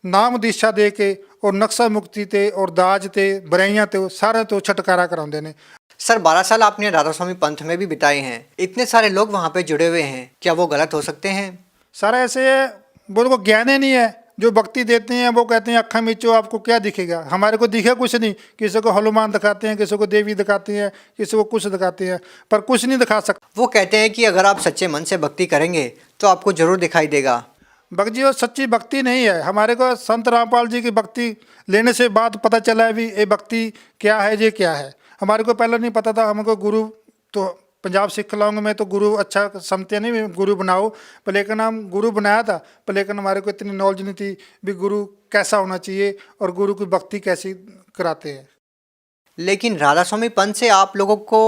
नाम दीक्षा दे के और नक्शा मुक्ति ते और दाज ते बुराइयां ते सारे तो छुटकारा कराते हैं। सर, 12 साल आपने राधा स्वामी पंथ में भी बिताए हैं, इतने सारे लोग वहाँ पे जुड़े हुए हैं, क्या वो गलत हो सकते हैं? सर ऐसे वो ज्ञान ही नहीं है, जो भक्ति देते हैं वो कहते हैं अक्खा मीचो आपको क्या दिखेगा, हमारे को दिखे कुछ नहीं। किसी को हनुमान दिखाते हैं, किसी को देवी दिखाते हैं, किसी को कुछ दिखाते हैं, पर कुछ नहीं दिखा सकते। वो कहते हैं कि अगर आप सच्चे मन से भक्ति करेंगे तो आपको जरूर दिखाई देगा। भक्त जी वो सच्ची भक्ति नहीं है। हमारे को संत रामपाल जी की भक्ति लेने से बाद पता चला है भी ये भक्ति क्या है, ये क्या है। हमारे को पहले नहीं पता था। हमको गुरु तो पंजाब सिख लॉन्ग में तो गुरु अच्छा समझते नहीं, गुरु बनाओ, पर लेकिन हम गुरु बनाया था, पर लेकिन हमारे को इतनी नॉलेज नहीं थी भी गुरु कैसा होना चाहिए और गुरु की भक्ति कैसी कराते हैं। लेकिन राधा स्वामी पंथ से आप लोगों को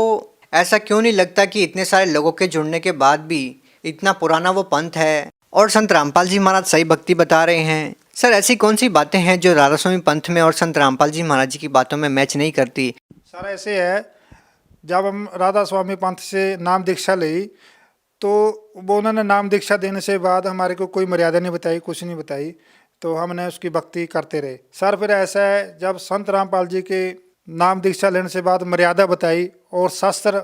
ऐसा क्यों नहीं लगता कि इतने सारे लोगों के जुड़ने के बाद भी इतना पुराना वो पंथ है? और संत रामपाल जी महाराज सही भक्ति बता रहे हैं। सर ऐसी कौन सी बातें हैं जो राधा स्वामी पंथ में और संत रामपाल जी महाराज जी की बातों में मैच नहीं करती? सर ऐसे है, जब हम राधा स्वामी पंथ से नाम दीक्षा ली तो वो उन्होंने नाम दीक्षा देने से बाद हमारे को कोई मर्यादा नहीं बताई, कुछ नहीं बताई, तो हमने उसकी भक्ति करते रहे। सर फिर ऐसा है, जब संत रामपाल जी के नाम दीक्षा लेने से बाद मर्यादा बताई और शास्त्र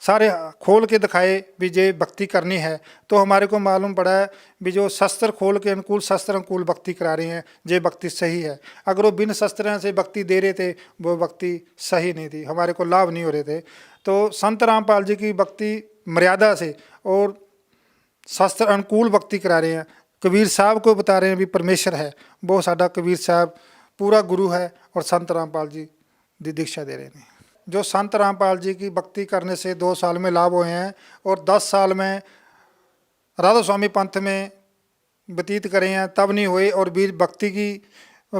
सारे खोल के दिखाए भी जे भक्ति करनी है, तो हमारे को मालूम पड़ा है भी जो शस्त्र खोल के अनुकूल शस्त्र अनुकूल भक्ति करा रहे हैं जे भक्ति सही है। अगर वो बिन शस्त्र से भक्ति दे रहे थे वो भक्ति सही नहीं थी, हमारे को लाभ नहीं हो रहे थे। तो संत रामपाल जी की भक्ति मर्यादा से और शस्त्र अनुकूल भक्ति करा रहे हैं। कबीर साहब को बता रहे हैं भी परमेश्वर है, वो साडा कबीर साहब पूरा गुरु है और संत रामपाल जी दी दीक्षा दे रहे हैं। जो संत रामपाल जी की भक्ति करने से 2 साल में लाभ हुए हैं और 10 साल में राधा स्वामी पंथ में व्यतीत करे हैं तब नहीं हुए, और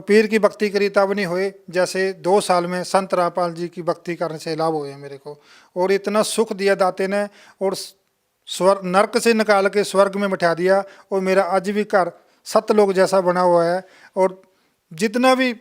पीर की भक्ति करी तब नहीं हुए, जैसे 2 साल में संत रामपाल जी की भक्ति करने से लाभ हुए हैं मेरे को। और इतना सुख दिया दाते ने और नरक से निकाल के स्वर्ग में बिठा दिया, और मेरा आज भी घर सतलोक जैसा बना हुआ है। और जितना भी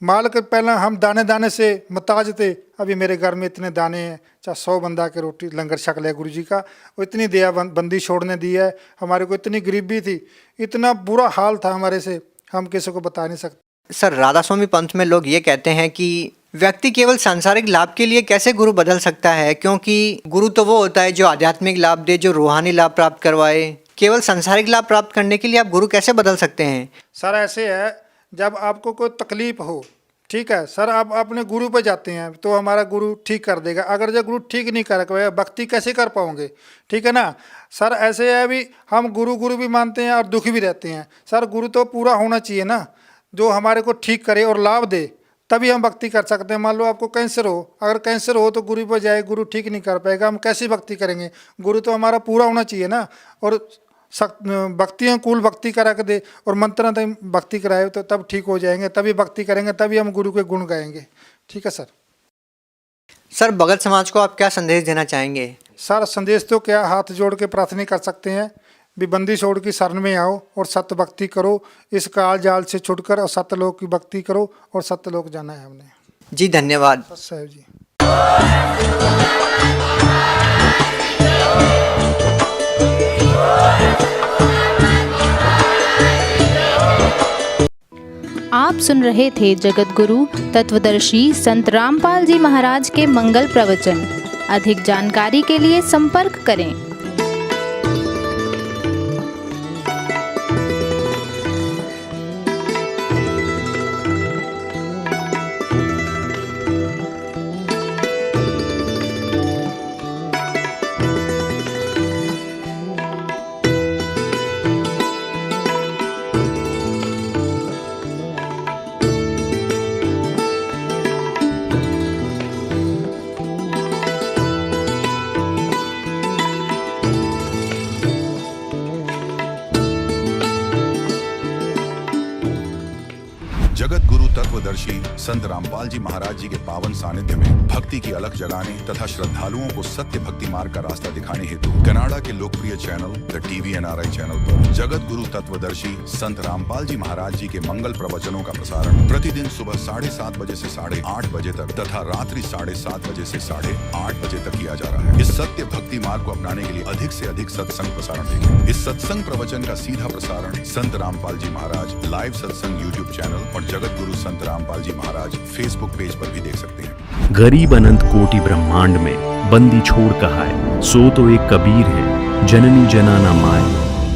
माल के पहले हम दाने दाने से मुताज थे, अभी मेरे घर में इतने दाने हैं, चाहे 100 बंदा के रोटी लंगर छक लिया गुरु जी का, वो इतनी दया बंदी छोड़ने दी है। हमारे को इतनी गरीबी थी, इतना बुरा हाल था हमारे से, हम किसी को बता नहीं सकते। सर राधा स्वामी पंथ में लोग ये कहते हैं कि व्यक्ति केवल सांसारिक लाभ के लिए कैसे गुरु बदल सकता है, क्योंकि गुरु तो वो होता है जो आध्यात्मिक लाभ दे, जो रूहानी लाभ प्राप्त करवाए। केवल सांसारिक लाभ प्राप्त करने के लिए आप गुरु कैसे बदल सकते हैं? सर ऐसे है, जब आपको कोई तकलीफ हो, ठीक है सर, आप अपने गुरु पे जाते हैं तो हमारा गुरु ठीक कर देगा। अगर जब गुरु ठीक नहीं कर पाएगा भक्ति कैसे कर पाओगे? ठीक है ना सर। ऐसे है भी हम गुरु भी मानते हैं और दुखी भी रहते हैं। सर गुरु तो पूरा होना चाहिए ना, जो हमारे को ठीक करे और लाभ दे, तभी हम भक्ति कर सकते हैं। मान लो आपको कैंसर हो, अगर कैंसर हो तो गुरु पर जाए, गुरु ठीक नहीं कर पाएगा, हम कैसे भक्ति करेंगे? गुरु तो हमारा पूरा होना चाहिए ना, और भक्ति अनुकूल भक्ति करा के दे और मंत्र भक्ति कराए तो तब ठीक हो जाएंगे, तभी भक्ति करेंगे, तभी हम गुरु के गुण गाएंगे। ठीक है सर। सर भगत समाज को आप क्या संदेश देना चाहेंगे? सर संदेश तो क्या, हाथ जोड़ के प्रार्थना कर सकते हैं भी बंदी छोड़ की शरण में आओ और सत्य भक्ति करो, इस काल जाल से छुटकर और सत्यलोक की भक्ति करो, और सत्यलोक जाना है हमने। जी धन्यवाद साहब जी। आप सुन रहे थे जगत गुरु तत्वदर्शी संत रामपाल जी महाराज के मंगल प्रवचन। अधिक जानकारी के लिए संपर्क करें। जगत गुरु तत्वदर्शी संत रामपाल जी महाराज जी के पावन सानिध्य में भक्ति की अलख जगाने तथा श्रद्धालुओं को सत्य भक्ति मार्ग का रास्ता दिखाने हेतु कनाडा के लोकप्रिय channel the TV NRI channel पर जगत गुरु तत्वदर्शी संत रामपाल जी महाराज जी के मंगल प्रवचनों का प्रसारण प्रतिदिन सुबह 7:30 बजे से 8:30 बजे तक तथा रात्रि 7:30 बजे से 8:30 बजे तक किया जा रहा है। इस सत्य भक्ति मार्ग को अपनाने के लिए अधिक से अधिक सत्संग प्रसारण देखें। इस सत्संग प्रवचन का सीधा प्रसारण संत रामपाल जी महाराज लाइव सत्संग YouTube चैनल और जगत गुरु संत रामपाल जी महाराज फेसबुक पेज पर भी देख सकते हैं। गरीब अनंत कोटि ब्रह्मांड में बंदी छोड़ कहा है, सो तो एक कबीर है, जननी जनाना माय।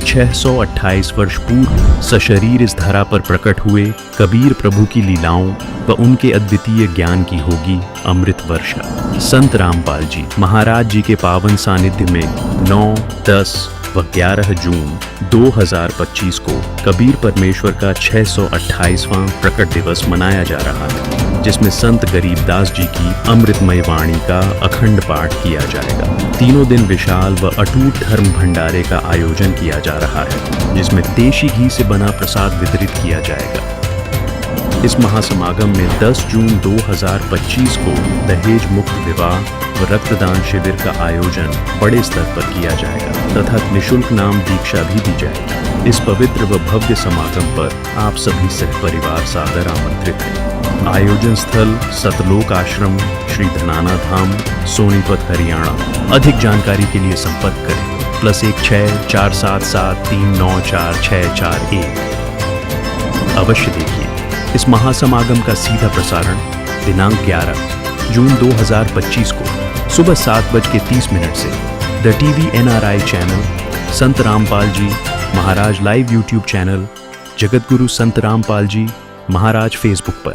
628 वर्ष पूर्व सशरीर इस धरा पर प्रकट हुए कबीर प्रभु की लीलाओं व उनके अद्वितीय ज्ञान की होगी अमृत वर्षा। संत रामपाल जी महाराज जी के पावन सानिध्य में 9, 10 व 11 जून 2025 को कबीर परमेश्वर का 628वां प्रकट दिवस मनाया जा रहा है, जिसमें संत गरीबदास जी की अमृतमय वाणी का अखंड पाठ किया जाएगा। तीनों दिन विशाल व अटूट धर्म भंडारे का आयोजन किया जा रहा है, जिसमें देशी घी से बना प्रसाद वितरित किया जाएगा। इस महासमागम में 10 जून 2025 को दहेज मुक्त विवाह व रक्तदान शिविर का आयोजन बड़े स्तर पर किया जाएगा तथा निशुल्क नाम दीक्षा भी दी जाएगी। इस पवित्र व भव्य समागम पर आप सभी सह परिवार सादर आमंत्रित हैं। आयोजन स्थल सतलोक आश्रम, श्री धनाना धाम, सोनीपत, हरियाणा। अधिक जानकारी के लिए संपर्क करें +16 477 394 641। अवश्य देखिए इस महासमागम का सीधा प्रसारण दिनांक 11 जून 2025 को सुबह 7:30 से the TV NRI channel, Sant Rampal ji Maharaj live YouTube channel, Jagat Guru Sant Rampal ji Maharaj Facebook पर